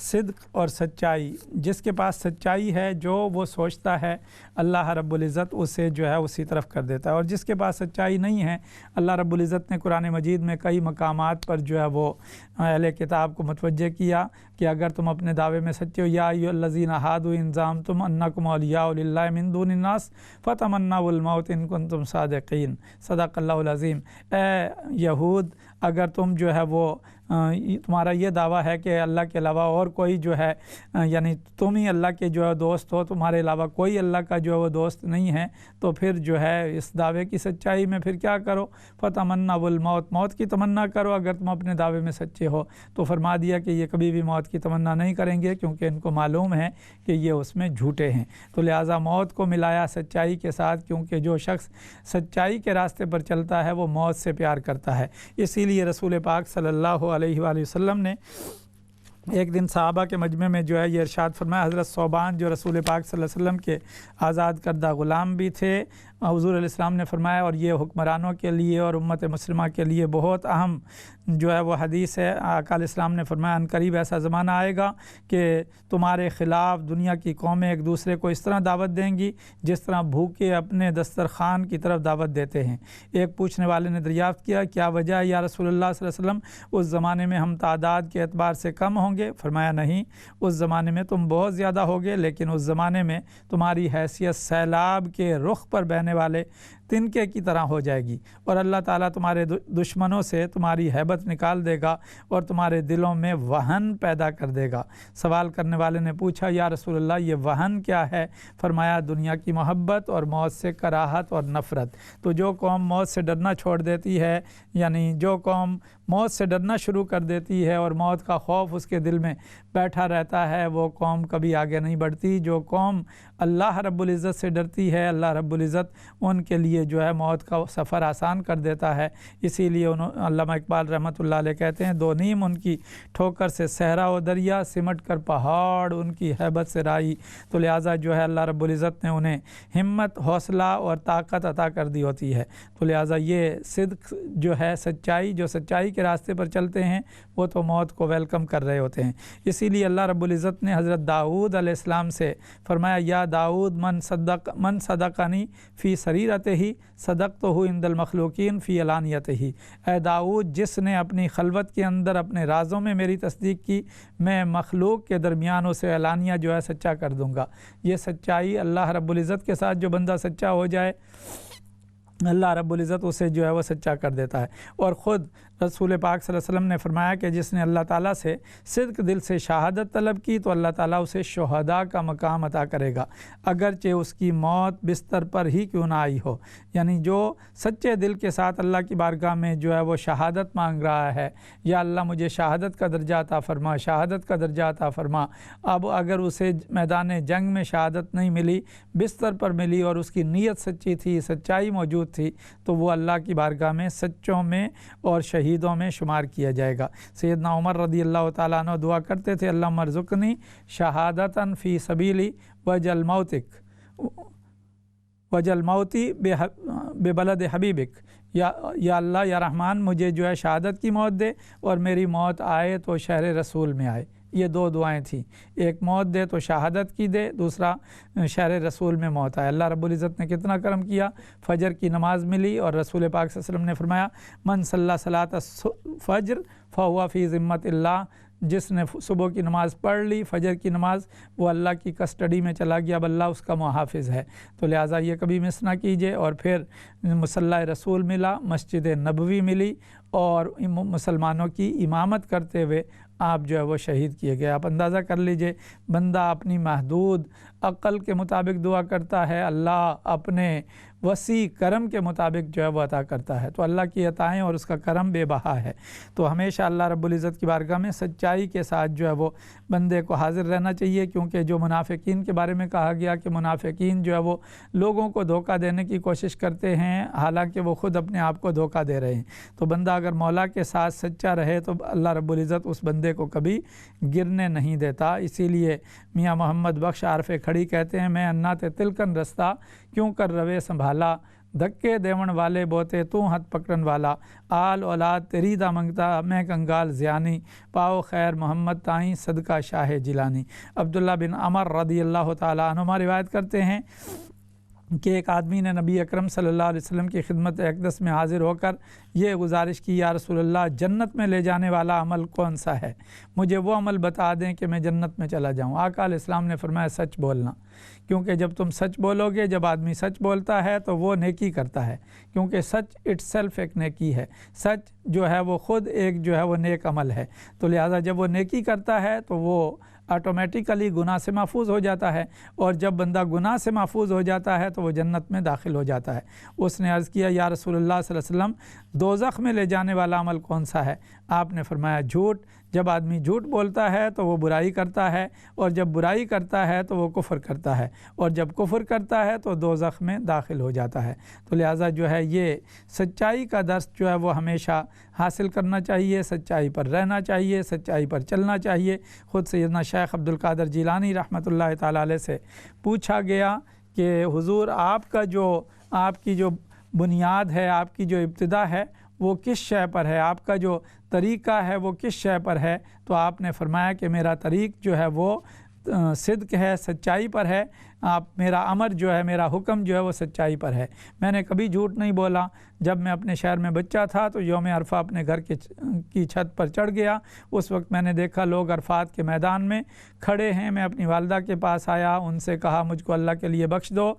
صدق اور سچائی، جس کے پاس سچائی ہے جو وہ سوچتا ہے اللہ رب العزت اسے جو ہے اسی طرف کر دیتا ہے، اور جس کے پاس سچائی نہیں ہے اللہ رب العزت نے قرآن مجید میں کئی مقامات پر جو ہے وہ اہل کتاب کو متوجہ کیا کہ اگر تم اپنے دعوے میں سچے ہو، یا ایھا الذین ھادوا ان زعمتم انکم اولیاء للہ من دون الناس فتمنوا الموت ان کنتم صادقین، صدق اللہ العظیم۔ اے یہود، اگر تم جو ہے وہ تمہارا یہ دعویٰ ہے کہ اللہ کے علاوہ اور کوئی جو ہے یعنی تم ہی اللہ کے جو ہے دوست ہو، تمہارے علاوہ کوئی اللہ کا جو ہے وہ دوست نہیں ہے، تو پھر جو ہے اس دعوے کی سچائی میں پھر کیا کرو؟ فتمنوا الموت، موت کی تمنا کرو اگر تم اپنے دعوے میں سچے ہو۔ تو فرما دیا کہ یہ کبھی بھی موت کی تمنا نہیں کریں گے، کیونکہ ان کو معلوم ہے کہ یہ اس میں جھوٹے ہیں۔ تو لہٰذا موت کو ملایا سچائی کے ساتھ، کیونکہ جو شخص سچائی کے راستے پر چلتا ہے وہ موت سے پیار کرتا ہے۔ اسی لیے رسول پاک صلی اللہ علیہ وآلہ وسلم نے ایک دن صحابہ کے مجمع میں جو ہے یہ ارشاد فرمایا، حضرت ثوبان جو رسول پاک صلی اللہ علیہ وسلم کے آزاد کردہ غلام بھی تھے، حضور علیہ السلام نے فرمایا، اور یہ حکمرانوں کے لیے اور امت مسلمہ کے لیے بہت اہم جو ہے وہ حدیث ہے، آقا علیہ السلام نے فرمایا عنقریب ایسا زمانہ آئے گا کہ تمہارے خلاف دنیا کی قومیں ایک دوسرے کو اس طرح دعوت دیں گی جس طرح بھوکے اپنے دسترخوان کی طرف دعوت دیتے ہیں۔ ایک پوچھنے والے نے دریافت کیا، کیا وجہ ہے یا رسول اللہ صلی اللہ علیہ وسلم؟ اس زمانے میں ہم تعداد کے اعتبار سے کم ہوں گے؟ فرمایا نہیں، اس زمانے میں تم بہت زیادہ ہوگے، لیکن اس زمانے میں تمہاری حیثیت سیلاب کے رخ پر بہنے والے تنکے کی طرح ہو جائے گی، اور اللہ تعالیٰ تمہارے دشمنوں سے تمہاری ہیبت نکال دے گا اور تمہارے دلوں میں وہن پیدا کر دے گا۔ سوال کرنے والے نے پوچھا، یا رسول اللہ یہ وہن کیا ہے؟ فرمایا دنیا کی محبت اور موت سے کراہت اور نفرت۔ تو جو قوم موت سے ڈرنا چھوڑ دیتی ہے، یعنی جو قوم موت سے ڈرنا شروع کر دیتی ہے اور موت کا خوف اس کے دل میں بیٹھا رہتا ہے، وہ قوم کبھی آگے نہیں بڑھتی۔ جو قوم اللہ رب العزت سے ڈرتی ہے، اللہ رب العزت ان کے لیے جو ہے موت کا سفر آسان کر دیتا ہے۔ اسی لیے علامہ اقبال رحمۃ اللہ علیہ کہتے ہیں، دو نیم ان کی ٹھوکر سے صحرا و دریا، سمٹ کر پہاڑ ان کی ہیبت سے رائی۔ تو لہٰذا جو ہے اللہ رب العزت نے انہیں ہمت، حوصلہ اور طاقت عطا کر دی ہوتی ہے۔ تو لہٰذا یہ صدق جو ہے سچائی، جو سچائی کے کے راستے پر چلتے ہیں وہ تو موت کو ویلکم کر رہے ہوتے ہیں۔ اسی لیے اللہ رب العزت نے حضرت داؤد علیہ السلام سے فرمایا یا داؤد من صدقنی فی سریرتہ صدقتہ عند المخلوقین فی علانیتہ، اے داؤد جس نے اپنی خلوت کے اندر اپنے رازوں میں میری تصدیق کی، میں مخلوق کے درمیان اسے علانیہ جو ہے سچا کر دوں گا۔ یہ سچائی اللہ رب العزت کے ساتھ جو بندہ سچا ہو جائے اللہ رب العزت اسے جو ہے وہ سچا کر دیتا ہے۔ اور خود رسول پاک صلی اللہ علیہ وسلم نے فرمایا کہ جس نے اللہ تعالیٰ سے صدق دل سے شہادت طلب کی تو اللہ تعالیٰ اسے شہداء کا مقام عطا کرے گا، اگرچہ اس کی موت بستر پر ہی کیوں نہ آئی ہو۔ یعنی جو سچے دل کے ساتھ اللہ کی بارگاہ میں جو ہے وہ شہادت مانگ رہا ہے، یا اللہ مجھے شہادت کا درجہ عطا فرما، شہادت کا درجہ عطا فرما، اب اگر اسے میدان جنگ میں شہادت نہیں ملی، بستر پر ملی اور اس کی نیت سچی تھی، سچائی موجود تھی، تو وہ اللہ کی بارگاہ میں سچوں میں اور شہیدوں میں شمار کیا جائے گا۔ سیدنا عمر رضی اللہ تعالیٰ عنہ دعا کرتے تھے اللہم ارزقنی شہادتاً فی سبیلی وجل موتی ببلد حبیبک، یا اللہ یا رحمان مجھے جو ہے شہادت کی موت دے اور میری موت آئے تو شہر رسول میں آئے۔ یہ دو دعائیں تھیں، ایک موت دے تو شہادت کی دے، دوسرا شہر رسول میں موت آئے۔ اللہ رب العزت نے کتنا کرم کیا، فجر کی نماز ملی اور رسول پاک صلی اللہ علیہ وسلم نے فرمایا من صلی صلاۃ الفجر فہو فی ذمۃ اللہ، جس نے صبح کی نماز پڑھ لی، فجر کی نماز، وہ اللہ کی کسٹڈی میں چلا گیا، اب اللہ اس کا محافظ ہے۔ تو لہٰذا یہ کبھی مس نہ کیجیے۔ اور پھر مصلی رسول ملا، مسجد نبوی ملی، اور مسلمانوں کی امامت کرتے ہوئے آپ جو ہے وہ شہید کیے گئے۔ آپ اندازہ کر لیجئے، بندہ اپنی محدود عقل کے مطابق دعا کرتا ہے، اللہ اپنے وسیع کرم کے مطابق جو ہے وہ عطا کرتا ہے۔ تو اللہ کی عطائیں اور اس کا کرم بے بہا ہے۔ تو ہمیشہ اللہ رب العزت کی بارگاہ میں سچائی کے ساتھ جو ہے وہ بندے کو حاضر رہنا چاہیے، کیونکہ جو منافقین کے بارے میں کہا گیا کہ منافقین جو ہے وہ لوگوں کو دھوکہ دینے کی کوشش کرتے ہیں، حالانکہ وہ خود اپنے آپ کو دھوکہ دے رہے ہیں۔ تو بندہ اگر مولا کے ساتھ سچا رہے تو اللہ رب العزت اس بندے کو کبھی گرنے نہیں دیتا۔ اسی لیے میاں محمد بخش عارف کھڑی کہتے ہیں میں انا تے تلکن رستہ کیوں کر روے سنبھالا، دھکے دیون والے بوتے تو ہاتھ پکڑن والا، آل اولاد تیری دا منگتا میں کنگال زیانی، پاؤ خیر محمد تائیں صدقہ شاہ جیلانی۔ عبداللہ بن عمر رضی اللہ تعالیٰ عنہما روایت کرتے ہیں کہ ایک آدمی نے نبی اکرم صلی اللہ علیہ وسلم کی خدمت اقدس میں حاضر ہو کر یہ گزارش کی یا رسول اللہ جنت میں لے جانے والا عمل کون سا ہے، مجھے وہ عمل بتا دیں کہ میں جنت میں چلا جاؤں۔ آقا علیہ السلام نے فرمایا سچ بولنا، کیونکہ جب تم سچ بولو گے، جب آدمی سچ بولتا ہے تو وہ نیکی کرتا ہے، کیونکہ سچ اٹ سیلف ایک نیکی ہے، سچ جو ہے وہ خود ایک جو ہے وہ نیک عمل ہے۔ تو لہٰذا جب وہ نیکی کرتا ہے تو وہ آٹومیٹیکلی گناہ سے محفوظ ہو جاتا ہے، اور جب بندہ گناہ سے محفوظ ہو جاتا ہے تو وہ جنت میں داخل ہو جاتا ہے۔ اس نے عرض کیا یا رسول اللہ صلی اللہ علیہ وسلم دوزخ میں لے جانے والا عمل کون سا ہے؟ آپ نے فرمایا جھوٹ، جب آدمی جھوٹ بولتا ہے تو وہ برائی کرتا ہے، اور جب برائی کرتا ہے تو وہ کفر کرتا ہے، اور جب کفر کرتا ہے تو دوزخ میں داخل ہو جاتا ہے۔ تو لہٰذا جو ہے یہ سچائی کا درس جو ہے وہ ہمیشہ حاصل کرنا چاہیے، سچائی پر رہنا چاہیے، سچائی پر چلنا چاہیے۔ خود سیدنا شیخ عبد القادر جیلانی رحمۃ اللہ تعالیٰ علیہ سے پوچھا گیا کہ حضور آپ کی جو بنیاد ہے، آپ کی جو ابتدا ہے وہ کس شے پر ہے، آپ کا جو طریقہ ہے وہ کس شے پر ہے؟ تو آپ نے فرمایا کہ میرا طریق جو ہے وہ صدق ہے، سچائی پر ہے، میرا امر جو ہے، میرا حکم جو ہے وہ سچائی پر ہے۔ میں نے کبھی جھوٹ نہیں بولا۔ جب میں اپنے شہر میں بچہ تھا تو یوم عرفہ اپنے گھر کی چھت پر چڑھ گیا، اس وقت میں نے دیکھا لوگ عرفات کے میدان میں کھڑے ہیں، میں اپنی والدہ کے پاس آیا، ان سے کہا مجھ کو اللہ کے لیے بخش دو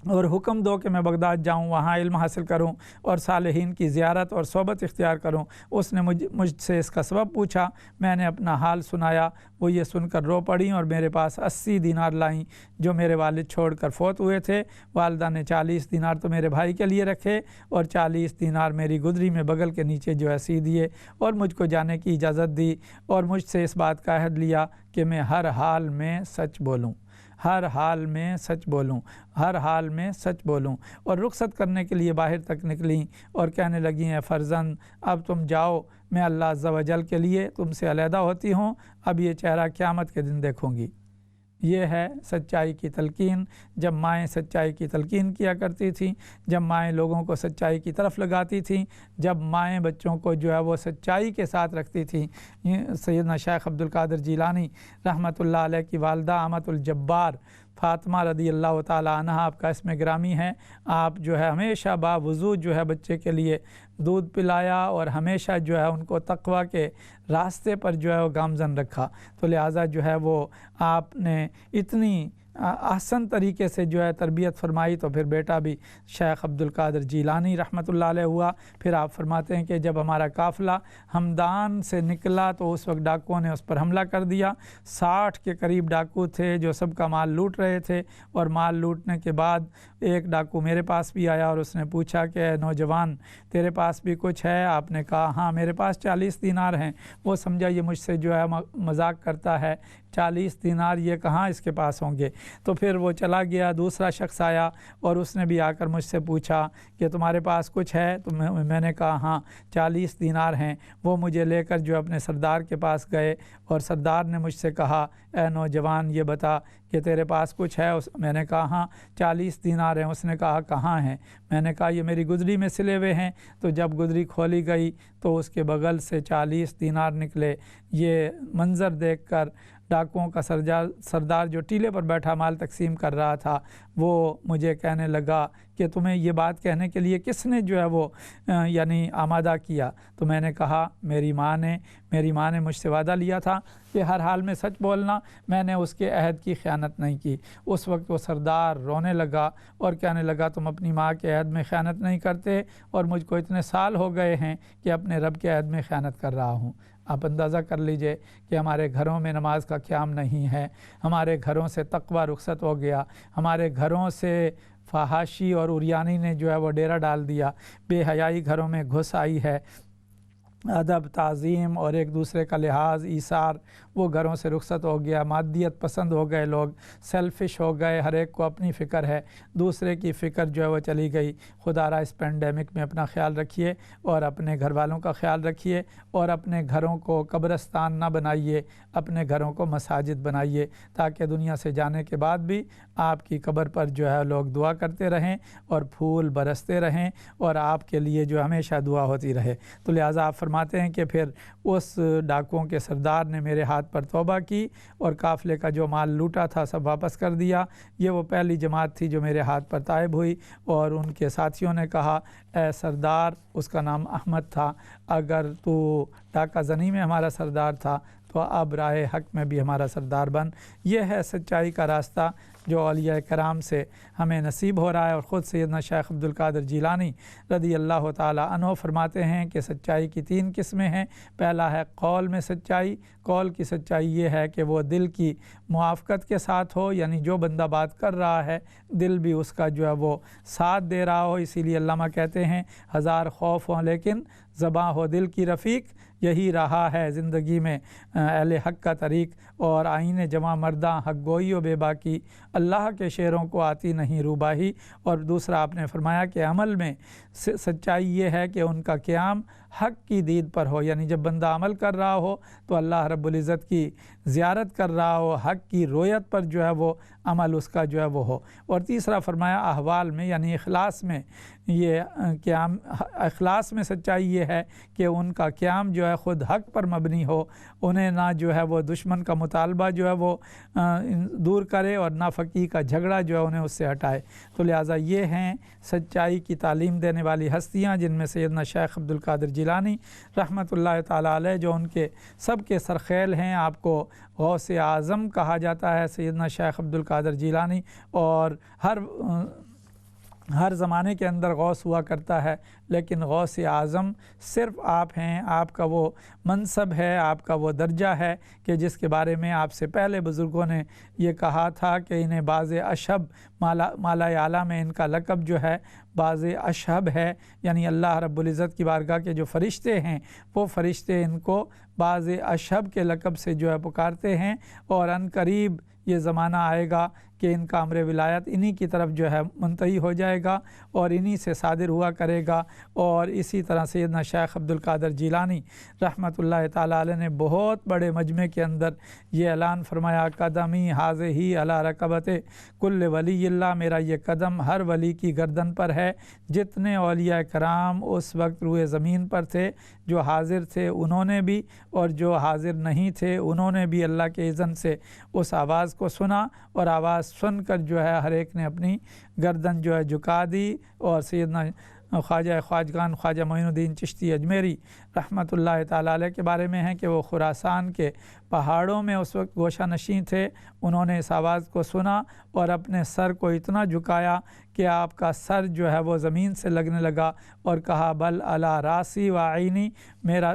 اور حکم دو کہ میں بغداد جاؤں، وہاں علم حاصل کروں اور صالحین کی زیارت اور صحبت اختیار کروں۔ اس نے مجھ سے اس کا سبب پوچھا، میں نے اپنا حال سنایا، وہ یہ سن کر رو پڑیں اور میرے پاس 80 دینار لائیں جو میرے والد چھوڑ کر فوت ہوئے تھے۔ والدہ نے 40 دینار تو میرے بھائی کے لیے رکھے اور 40 دینار میری گدری میں بغل کے نیچے جو ہے سی دیے، اور مجھ کو جانے کی اجازت دی، اور مجھ سے اس بات کا عہد لیا کہ میں ہر حال میں سچ بولوں، ہر حال میں سچ بولوں، ہر حال میں سچ بولوں۔ اور رخصت کرنے کے لیے باہر تک نکلیں اور کہنے لگی ہیں فرزند اب تم جاؤ، میں اللہ عز و جل کے لیے تم سے علیحدہ ہوتی ہوں، اب یہ چہرہ قیامت کے دن دیکھوں گی۔ یہ ہے سچائی کی تلقین۔ جب مائیں سچائی کی تلقین کیا کرتی تھیں، جب مائیں لوگوں کو سچائی کی طرف لگاتی تھیں، جب مائیں بچوں کو جو ہے وہ سچائی کے ساتھ رکھتی تھیں۔ سیدنا شیخ عبد القادر جیلانی رحمۃ اللہ علیہ کی والدہ امۃ الجبار فاطمہ رضی اللہ تعالی عنہ آپ کا اسم گرامی ہے۔ آپ جو ہے ہمیشہ باوضو جو ہے بچے کے لیے دودھ پلایا اور ہمیشہ جو ہے ان کو تقوی کے راستے پر جو ہے وہ گامزن رکھا، تو لہٰذا جو ہے وہ آپ نے اتنی احسن طریقے سے جو ہے تربیت فرمائی، تو پھر بیٹا بھی شیخ عبد القادر جیلانی رحمۃ اللہ علیہ ہوا۔ پھر آپ فرماتے ہیں کہ جب ہمارا قافلہ ہمدان سے نکلا تو اس وقت ڈاکوؤں نے اس پر حملہ کر دیا۔ 60 کے قریب ڈاکو تھے جو سب کا مال لوٹ رہے تھے، اور مال لوٹنے کے بعد ایک ڈاکو میرے پاس بھی آیا اور اس نے پوچھا کہ اے نوجوان تیرے پاس بھی کچھ ہے؟ آپ نے کہا ہاں میرے پاس 40 دینار ہیں۔ وہ سمجھا یہ مجھ سے جو ہے مذاق کرتا ہے، 40 دینار یہ کہاں اس کے پاس ہوں گے؟ تو پھر وہ چلا گیا۔ دوسرا شخص آیا اور اس نے بھی آ کر مجھ سے پوچھا کہ تمہارے پاس کچھ ہے؟ تو میں نے کہا ہاں 40 دینار ہیں۔ وہ مجھے لے کر جو اپنے سردار کے پاس گئے، اور سردار نے مجھ سے کہا اے نوجوان یہ بتا کہ تیرے پاس کچھ ہے؟ میں نے کہا ہاں 40 دینار ہیں۔ اس نے کہا کہاں ہیں؟ میں نے کہا یہ میری گدری میں سلے ہوئے ہیں۔ تو جب گدری کھولی گئی تو اس کے بغل سے 40 دینار نکلے۔ یہ منظر دیکھ کر ڈاکوؤں کا سردار جو ٹیلے پر بیٹھا مال تقسیم کر رہا تھا، وہ مجھے کہنے لگا کہ تمہیں یہ بات کہنے کے لیے کس نے جو ہے وہ یعنی آمادہ کیا؟ تو میں نے کہا میری ماں نے مجھ سے وعدہ لیا تھا کہ ہر حال میں سچ بولنا، میں نے اس کے عہد کی خیانت نہیں کی۔ اس وقت وہ سردار رونے لگا اور کہنے لگا تم اپنی ماں کے عہد میں خیانت نہیں کرتے، اور مجھ کو اتنے سال ہو گئے ہیں کہ اپنے رب کے عہد میں خیانت کر رہا ہوں۔ آپ اندازہ کر لیجئے کہ ہمارے گھروں میں نماز کا قیام نہیں ہے، ہمارے گھروں سے تقوی رخصت ہو گیا، ہمارے گھروں سے فحاشی اور عریانی نے جو ہے وہ ڈیرا ڈال دیا، بے حیائی گھروں میں گھس آئی ہے، ادب تعظیم اور ایک دوسرے کا لحاظ ایثار وہ گھروں سے رخصت ہو گیا، مادیت پسند ہو گئے، لوگ سیلفش ہو گئے، ہر ایک کو اپنی فکر ہے، دوسرے کی فکر جو ہے وہ چلی گئی۔ خدا را اس پینڈیمک میں اپنا خیال رکھیے اور اپنے گھر والوں کا خیال رکھیے، اور اپنے گھروں کو قبرستان نہ بنائیے، اپنے گھروں کو مساجد بنائیے، تاکہ دنیا سے جانے کے بعد بھی آپ کی قبر پر جو ہے لوگ دعا کرتے رہیں اور پھول برستے رہیں اور آپ کے لیے جو ہمیشہ دعا ہوتی رہے۔ تو لہٰذا آپ فرماتے ہیں کہ پھر اس ڈاکوؤں کے سردار نے میرے ہاتھ پر توبہ کی اور قافلے کا جو مال لوٹا تھا سب واپس کر دیا۔ یہ وہ پہلی جماعت تھی جو میرے ہاتھ پر طائب ہوئی، اور ان کے ساتھیوں نے کہا اے سردار، اس کا نام احمد تھا، اگر تو ڈاکہ زنی میں ہمارا سردار تھا تو اب راہ حق میں بھی ہمارا سردار بن۔ یہ ہے سچائی کا راستہ جو اولیاء کرام سے ہمیں نصیب ہو رہا ہے۔ اور خود سیدنا شیخ عبد القادر جیلانی رضی اللہ تعالی عنہ فرماتے ہیں کہ سچائی کی 3 قسمیں ہیں۔ پہلا ہے قول میں سچائی۔ قول کی سچائی یہ ہے کہ وہ دل کی موافقت کے ساتھ ہو، یعنی جو بندہ بات کر رہا ہے دل بھی اس کا جو ہے وہ ساتھ دے رہا ہو۔ اسی لیے علامہ کہتے ہیں 1000 خوف ہوں لیکن زباں ہو دل کی رفیق، یہی رہا ہے زندگی میں اہل حق کا طریق، اور آئین جمع مرداں حق گوئی و بے باکی، اللہ کے شعروں کو آتی نہیں روباہی۔ اور دوسرا آپ نے فرمایا کہ عمل میں سچائی یہ ہے کہ ان کا قیام حق کی دید پر ہو، یعنی جب بندہ عمل کر رہا ہو تو اللہ رب العزت کی زیارت کر رہا ہو، حق کی رویت پر جو ہے وہ عمل اس کا جو ہے وہ ہو۔ اور تیسرا فرمایا احوال میں، یعنی اخلاص میں، یہ قیام اخلاص میں سچائی یہ ہے کہ ان کا قیام جو ہے خود حق پر مبنی ہو، انہیں نہ جو ہے وہ دشمن کا مطالبہ جو ہے وہ دور کرے اور نہ فقیہ کا جھگڑا جو ہے انہیں اس سے ہٹائے۔ تو لہٰذا یہ ہیں سچائی کی تعلیم دینے والی ہستیاں، جن میں سیدنا شیخ عبد القادر جیلانی رحمۃ اللہ تعالیٰ علیہ جو ان کے سب کے سرخیل ہیں۔ آپ کو غوث اعظم کہا جاتا ہے سیدنا شیخ عبد القادر جیلانی، اور ہر زمانے کے اندر غوث ہوا کرتا ہے، لیکن غوث اعظم صرف آپ ہیں۔ آپ کا وہ منصب ہے، آپ کا وہ درجہ ہے کہ جس کے بارے میں آپ سے پہلے بزرگوں نے یہ کہا تھا کہ انہیں باز اشہب مالا اعلیٰ میں ان کا لقب جو ہے باز اشہب ہے، یعنی اللہ رب العزت کی بارگاہ کے جو فرشتے ہیں وہ فرشتے ان کو باز اشہب کے لقب سے جو ہے پکارتے ہیں۔ اور ان قریب یہ زمانہ آئے گا کہ ان کا امر ولایت انہی کی طرف جو ہے منتہی ہو جائے گا اور انہی سے صادر ہوا کرے گا۔ اور اسی طرح سیدنا شیخ عبد القادر جیلانی رحمۃ اللہ تعالیٰ علیہ نے بہت بڑے مجمع کے اندر یہ اعلان فرمایا، قدمی حاضی علی رقبت کل ولی اللہ، میرا یہ قدم ہر ولی کی گردن پر ہے۔ جتنے اولیاء کرام اس وقت روئے زمین پر تھے، جو حاضر تھے انہوں نے بھی اور جو حاضر نہیں تھے انہوں نے بھی اللہ کے اذن سے اس آواز کو سنا، اور آواز سن کر جو ہے ہر ایک نے اپنی گردن جو ہے جھکا دی۔ اور سیدنا خواجہ خواجگان خواجہ معین الدین چشتی اجمیری رحمۃ اللہ تعالیٰ علیہ کے بارے میں ہے کہ وہ خراسان کے پہاڑوں میں اس وقت گوشہ نشین تھے، انہوں نے اس آواز کو سنا اور اپنے سر کو اتنا جھکایا کہ آپ کا سر جو ہے وہ زمین سے لگنے لگا، اور کہا بل علی راسی و عینی، میرا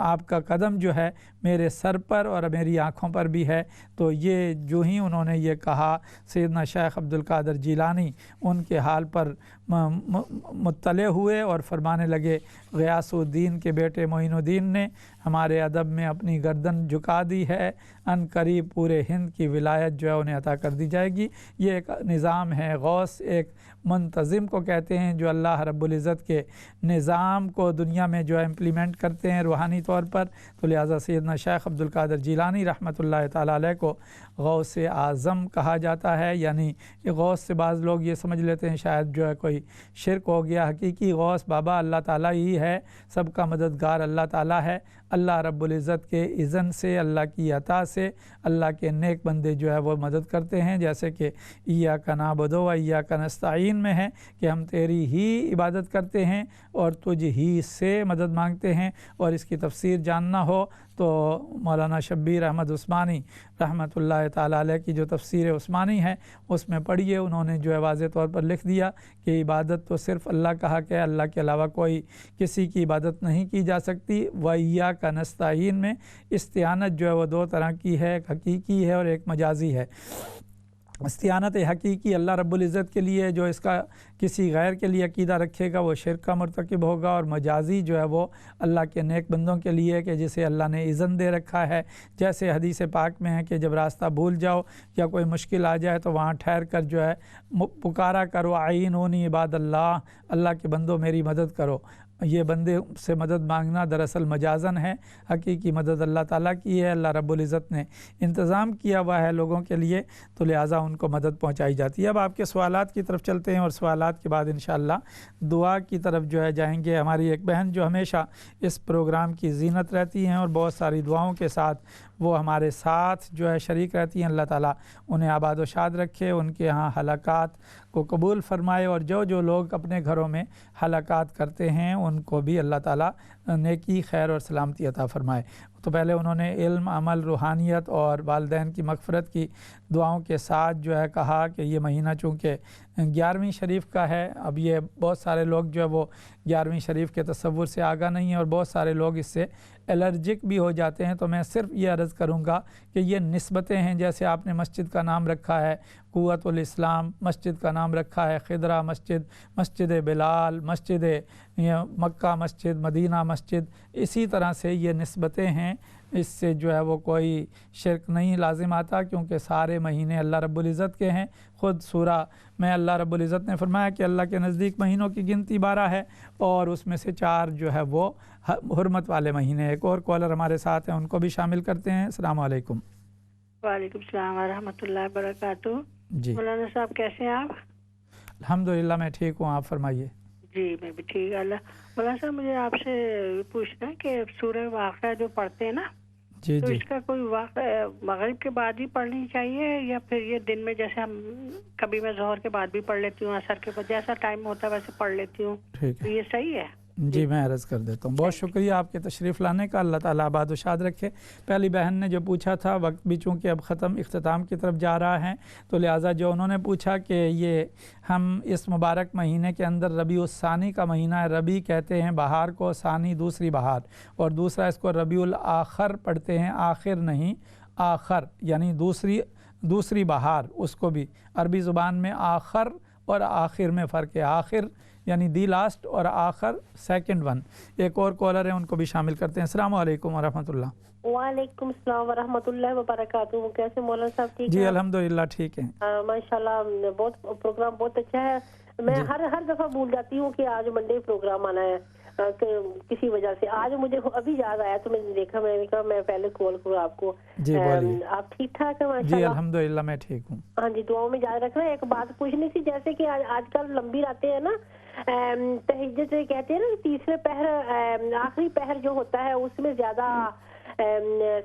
آپ کا قدم جو ہے میرے سر پر اور میری آنکھوں پر بھی ہے۔ تو یہ جو ہی انہوں نے یہ کہا، سیدنا شیخ عبد القادر جیلانی ان کے حال پر مطلع ہوئے اور فرمانے لگے، غیاث الدین کے بیٹے معین الدین نے ہمارے ادب میں اپنی گردن جھکا دی ہے، ان قریب پورے ہند کی ولایت جو ہے انہیں عطا کر دی جائے گی۔ یہ ایک نظام ہے، غوث ایک منتظم کو کہتے ہیں جو اللہ رب العزت کے نظام کو دنیا میں جو ہے امپلیمنٹ کرتے ہیں روحانی طور پر۔ تو لہٰذا سیدنا شیخ عبد القادر جیلانی رحمۃ اللہ تعالیٰ علیہ کو غوث اعظم کہا جاتا ہے۔ یعنی کہ غوث سے بعض لوگ یہ سمجھ لیتے ہیں شاید جو ہے کوئی شرک ہو گیا، حقیقی غوث بابا اللہ تعالیٰ ہی ہے، سب کا مددگار اللہ تعالیٰ ہے۔ اللہ رب العزت کے اذن سے، اللہ کی عطا سے اللہ کے نیک بندے جو ہے وہ مدد کرتے ہیں، جیسے کہ ایاک نعبد و ایاک نستعین میں ہے کہ ہم تیری ہی عبادت کرتے ہیں اور تجھ ہی سے مدد مانگتے ہیں۔ اور اس کی تفسیر جاننا ہو تو مولانا شبیر احمد عثمانی رحمۃ اللہ تعالیٰ علیہ کی جو تفسیر عثمانی ہے اس میں پڑھیے، انہوں نے جو ہے واضح طور پر لکھ دیا کہ عبادت تو صرف اللہ کا حق ہے، اللہ کے علاوہ کوئی کسی کی عبادت نہیں کی جا سکتی۔ وَإِيَّاكَ نَسْتَعِينُ میں استعانت جو ہے وہ دو طرح کی ہے، ایک حقیقی ہے اور ایک مجازی ہے۔ استعانت حقیقی اللہ رب العزت کے لیے، جو اس کا کسی غیر کے لیے عقیدہ رکھے گا وہ شرک کا مرتکب ہوگا، اور مجازی جو ہے وہ اللہ کے نیک بندوں کے لیے کہ جسے اللہ نے اذن دے رکھا ہے، جیسے حدیث پاک میں ہے کہ جب راستہ بھول جاؤ یا کوئی مشکل آ جائے تو وہاں ٹھہر کر جو ہے پکارا کرو، اعینونی عباد اللہ، اللہ کے بندوں میری مدد کرو۔ یہ بندے سے مدد مانگنا دراصل مجازن ہے، حقیقی مدد اللہ تعالیٰ کی ہے، اللہ رب العزت نے انتظام کیا ہوا ہے لوگوں کے لیے، تو لہٰذا ان کو مدد پہنچائی جاتی ہے۔ اب آپ کے سوالات کی طرف چلتے ہیں اور سوالات کے بعد انشاءاللہ دعا کی طرف جو ہے جائیں گے۔ ہماری ایک بہن جو ہمیشہ اس پروگرام کی زینت رہتی ہیں اور بہت ساری دعاؤں کے ساتھ وہ ہمارے ساتھ جو ہے شریک رہتی ہیں، اللہ تعالیٰ انہیں آباد و شاد رکھے، ان کے ہاں حلقات کو قبول فرمائے، اور جو لوگ اپنے گھروں میں حلقات کرتے ہیں ان کو بھی اللہ تعالیٰ نیکی، خیر اور سلامتی عطا فرمائے۔ تو پہلے انہوں نے علم، عمل، روحانیت اور والدین کی مغفرت کی دعاؤں کے ساتھ جو ہے کہا کہ یہ مہینہ چونکہ 11ویں شریف کا ہے، اب یہ بہت سارے لوگ جو ہے وہ 11ویں شریف کے تصور سے آگاہ نہیں ہیں اور بہت سارے لوگ اس سے الرجک بھی ہو جاتے ہیں۔ تو میں صرف یہ عرض کروں گا کہ یہ نسبتیں ہیں، جیسے آپ نے مسجد کا نام رکھا ہے قوت الاسلام، مسجد کا نام رکھا ہے خضرہ مسجد، مسجد بلال، مسجد مکہ مسجد، مدینہ مسجد، اسی طرح سے یہ نسبتیں ہیں، اس سے جو ہے وہ کوئی شرک نہیں لازم آتا، کیونکہ سارے مہینے اللہ رب العزت کے ہیں۔ خود سورہ میں اللہ رب العزت نے فرمایا کہ اللہ کے نزدیک مہینوں کی گنتی 12 ہے اور اس میں سے 4 جو ہے وہ حرمت والے مہینے۔ ایک اور کالر ہمارے ساتھ ہیں، ان کو بھی شامل کرتے ہیں۔ السلام علیکم۔ وعلیکم السلام ورحمۃ اللہ وبرکاتہ۔ جی مولانا صاحب کیسے ہیں آپ؟ الحمدللہ میں ٹھیک ہوں، آپ فرمائیے۔ جی میں بھی ٹھیک اللہ۔ مولانا صاحب مجھے آپ سے پوچھنا ہے کہ سورہ واقعہ جو پڑھتے ہیں نا، جی تو جی اس کا کوئی مغرب کے بعد ہی پڑھنی چاہیے یا پھر یہ دن میں، جیسے ہم کبھی میں ظہر کے بعد بھی پڑھ لیتی ہوں، عصر کے بعد، جیسا ٹائم ہوتا ہے ویسے پڑھ لیتی ہوں، ٹھیک تو ہے۔ یہ صحیح ہے؟ جی میں عرض کر دیتا ہوں، بہت شکریہ آپ کے تشریف لانے کا، اللہ تعالیٰ آباد و شاد رکھے۔ پہلی بہن نے جو پوچھا تھا، وقت بھی چونکہ اب اختتام کی طرف جا رہا ہے، تو لہٰذا جو انہوں نے پوچھا کہ یہ ہم اس مبارک مہینے کے اندر ربیع الثانی کا مہینہ ہے، ربیع کہتے ہیں بہار کو، ثانی دوسری بہار، اور دوسرا اس کو ربیع الاخر پڑھتے ہیں، آخر نہیں آخر، یعنی دوسری بہار، اس کو بھی عربی زبان میں آخر اور آخر میں فرق ہے. آخر یعنی دی لاسٹ اور آخر سیکنڈ ون. ایک اور کالر ہیں, ان کو بھی شامل کرتے ہیں. السلام علیکم ورحمۃ اللہ. وعلیکم السلام ورحمۃ اللہ وبرکاتہ. کیسے مولانا صاحب؟ ٹھیک جی ہے الحمدللہ ٹھیک ہیں. ماشاء اللہ, بہت پروگرام بہت اچھا ہے. میں ہر دفعہ بھول جاتی ہوں کہ آج منڈے پروگرام آنا ہے کسی وجہ سے. آج مجھے ابھی یاد آیا تو میں نے دیکھا, میں نے کہا میں پہلے کال کروں آپ کو. جی بولیے. آپ ٹھیک ٹھاک ہیں؟ جی الحمدللہ میں ٹھیک ہوں. ہاں جی, دعاؤں میں یاد رکھنا. ایک بات پوچھنی تھی, جیسے کہ آج کل لمبی راتیں ہیں نا, تہجد کہتے ہیں نا, تیسرے پہر آخری پہر جو ہوتا ہے اس میں زیادہ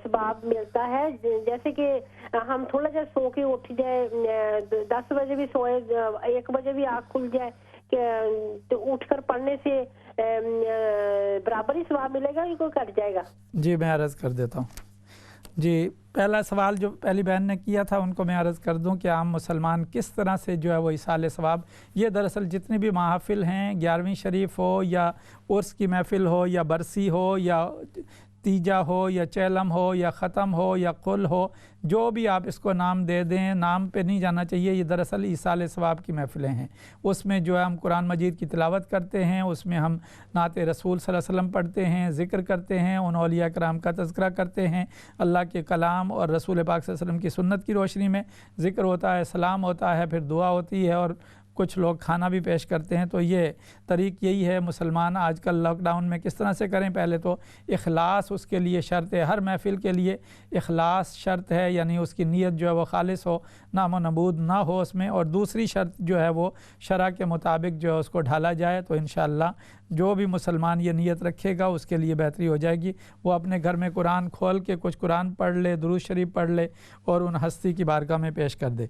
ثواب ملتا ہے. جیسے کہ ہم تھوڑا جا سو کے اٹھ جائے, 10 بجے بھی سوئے, 1 بجے بھی آنکھ کھل جائے, تو اٹھ کر پڑھنے سے برابر ہی ثواب ملے گا یا کوئی کٹ جائے گا؟ جی میں عرض کر دیتا ہوں. جی پہلا سوال جو پہلی بہن نے کیا تھا ان کو میں عرض کر دوں کہ عام مسلمان کس طرح سے جو ہے وہ ایصال ثواب, یہ دراصل جتنی بھی محافل ہیں, 11ویں شریف ہو یا عرس کی محفل ہو یا برسی ہو یا تیجا ہو یا چیلم ہو یا ختم ہو یا قل ہو, جو بھی آپ اس کو نام دے دیں, نام پہ نہیں جانا چاہیے. یہ دراصل ایصال ثواب کی محفلیں ہیں. اس میں جو ہے ہم قرآن مجید کی تلاوت کرتے ہیں, اس میں ہم نعت رسول صلی اللہ علیہ وسلم پڑھتے ہیں, ذکر کرتے ہیں, ان اولیاء کرام کا تذکرہ کرتے ہیں, اللہ کے کلام اور رسول پاک صلی اللہ علیہ وسلم کی سنت کی روشنی میں ذکر ہوتا ہے, سلام ہوتا ہے, پھر دعا ہوتی ہے, اور کچھ لوگ کھانا بھی پیش کرتے ہیں. تو یہ طریق یہی ہے. مسلمان آج کل لاک ڈاؤن میں کس طرح سے کریں؟ پہلے تو اخلاص اس کے لیے شرط ہے. ہر محفل کے لیے اخلاص شرط ہے, یعنی اس کی نیت جو ہے وہ خالص ہو, نام و نبود نہ ہو اس میں. اور دوسری شرط جو ہے وہ شرع کے مطابق جو ہے اس کو ڈھالا جائے. تو انشاءاللہ جو بھی مسلمان یہ نیت رکھے گا اس کے لیے بہتری ہو جائے گی. وہ اپنے گھر میں قرآن کھول کے کچھ قرآن پڑھ لے, درود شریف پڑھ لے, اور ان ہستی کی بارگاہ میں پیش کر دے.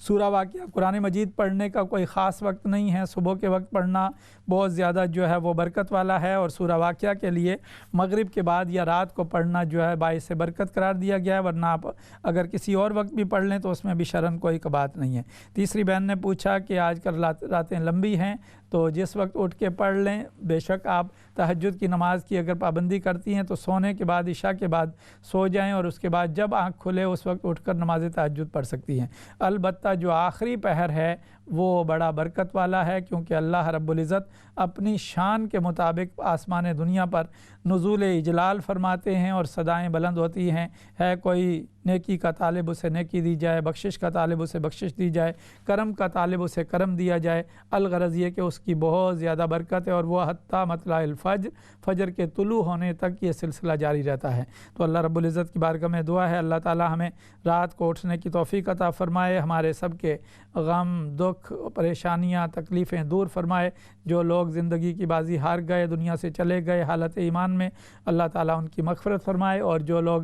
سورہ واقعہ قرآن مجید پڑھنے کا کوئی خاص وقت نہیں ہے. صبح کے وقت پڑھنا بہت زیادہ جو ہے وہ برکت والا ہے, اور سورہ واقعہ کے لیے مغرب کے بعد یا رات کو پڑھنا جو ہے باعث برکت قرار دیا گیا ہے. ورنہ آپ اگر کسی اور وقت بھی پڑھ لیں تو اس میں بھی شرعاً کوئی بات نہیں ہے. تیسری بہن نے پوچھا کہ آج کل راتیں لمبی ہیں, تو جس وقت اٹھ کے پڑھ لیں. بے شک آپ تہجد کی نماز کی اگر پابندی کرتی ہیں تو سونے کے بعد, عشاء کے بعد سو جائیں, اور اس کے بعد جب آنکھ کھلے اس وقت اٹھ کر نماز تہجد پڑھ سکتی ہیں. البتہ جو آخری پہر ہے وہ بڑا برکت والا ہے, کیونکہ اللہ رب العزت اپنی شان کے مطابق آسمان دنیا پر نزول اجلال فرماتے ہیں, اور صدائیں بلند ہوتی ہیں. ہے کوئی نیکی کا طالب اسے نیکی دی جائے, بخشش کا طالب اسے بخشش دی جائے, کرم کا طالب اسے کرم دیا جائے. الغرض یہ کہ اس کی بہت زیادہ برکت ہے, اور وہ حتیٰ مطلع الفجر, فجر کے طلوع ہونے تک یہ سلسلہ جاری رہتا ہے. تو اللہ رب العزت کی بارگاہ میں دعا ہے اللہ تعالی ہمیں رات کو اٹھنے کی توفیق عطا فرمائے, ہمارے سب کے غم, دکھ, پریشانیاں, تکلیفیں دور فرمائے. جو لوگ زندگی کی بازی ہار گئے, دنیا سے چلے گئے حالت ایمان میں, اللہ تعالیٰ ان کی مغفرت فرمائے, اور جو لوگ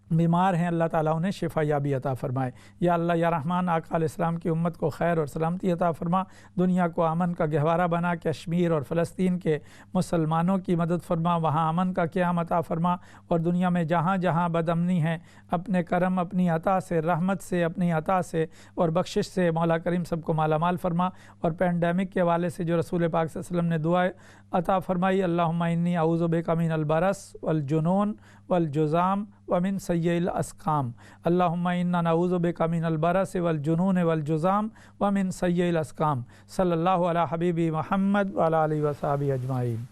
بیمار ہیں اللہ تعالیٰ انہیں شفا یابی عطا فرمائے. یا اللہ یا رحمان, آقا علیہ السلام کی امت کو خیر اور سلامتی عطا فرما, دنیا کو امن کا گہوارہ بنا, کشمیر اور فلسطین کے مسلمانوں کی مدد فرما, وہاں امن کا قیام عطا فرما, اور دنیا میں جہاں جہاں بد امنی ہے اپنے کرم, اپنی عطا سے, رحمت سے, اپنی عطا سے اور بخشش سے مولا کریم سب کو مالا مال فرما. اور پینڈیمک کے حوالے سے جو رسول پاک صلی اللہ علیہ وسلم نے دعا عطا فرمائی, اللہم انی اعوذ بک من البرص والجنون والجذام ومن سیء الاسقام, اللہم انا نعوذ بک من البرص والجنون والجذام ومن سیء الاسقام. صلی اللہ علی حبیبی محمد وعلی آلہ وصحبہ اجمعین.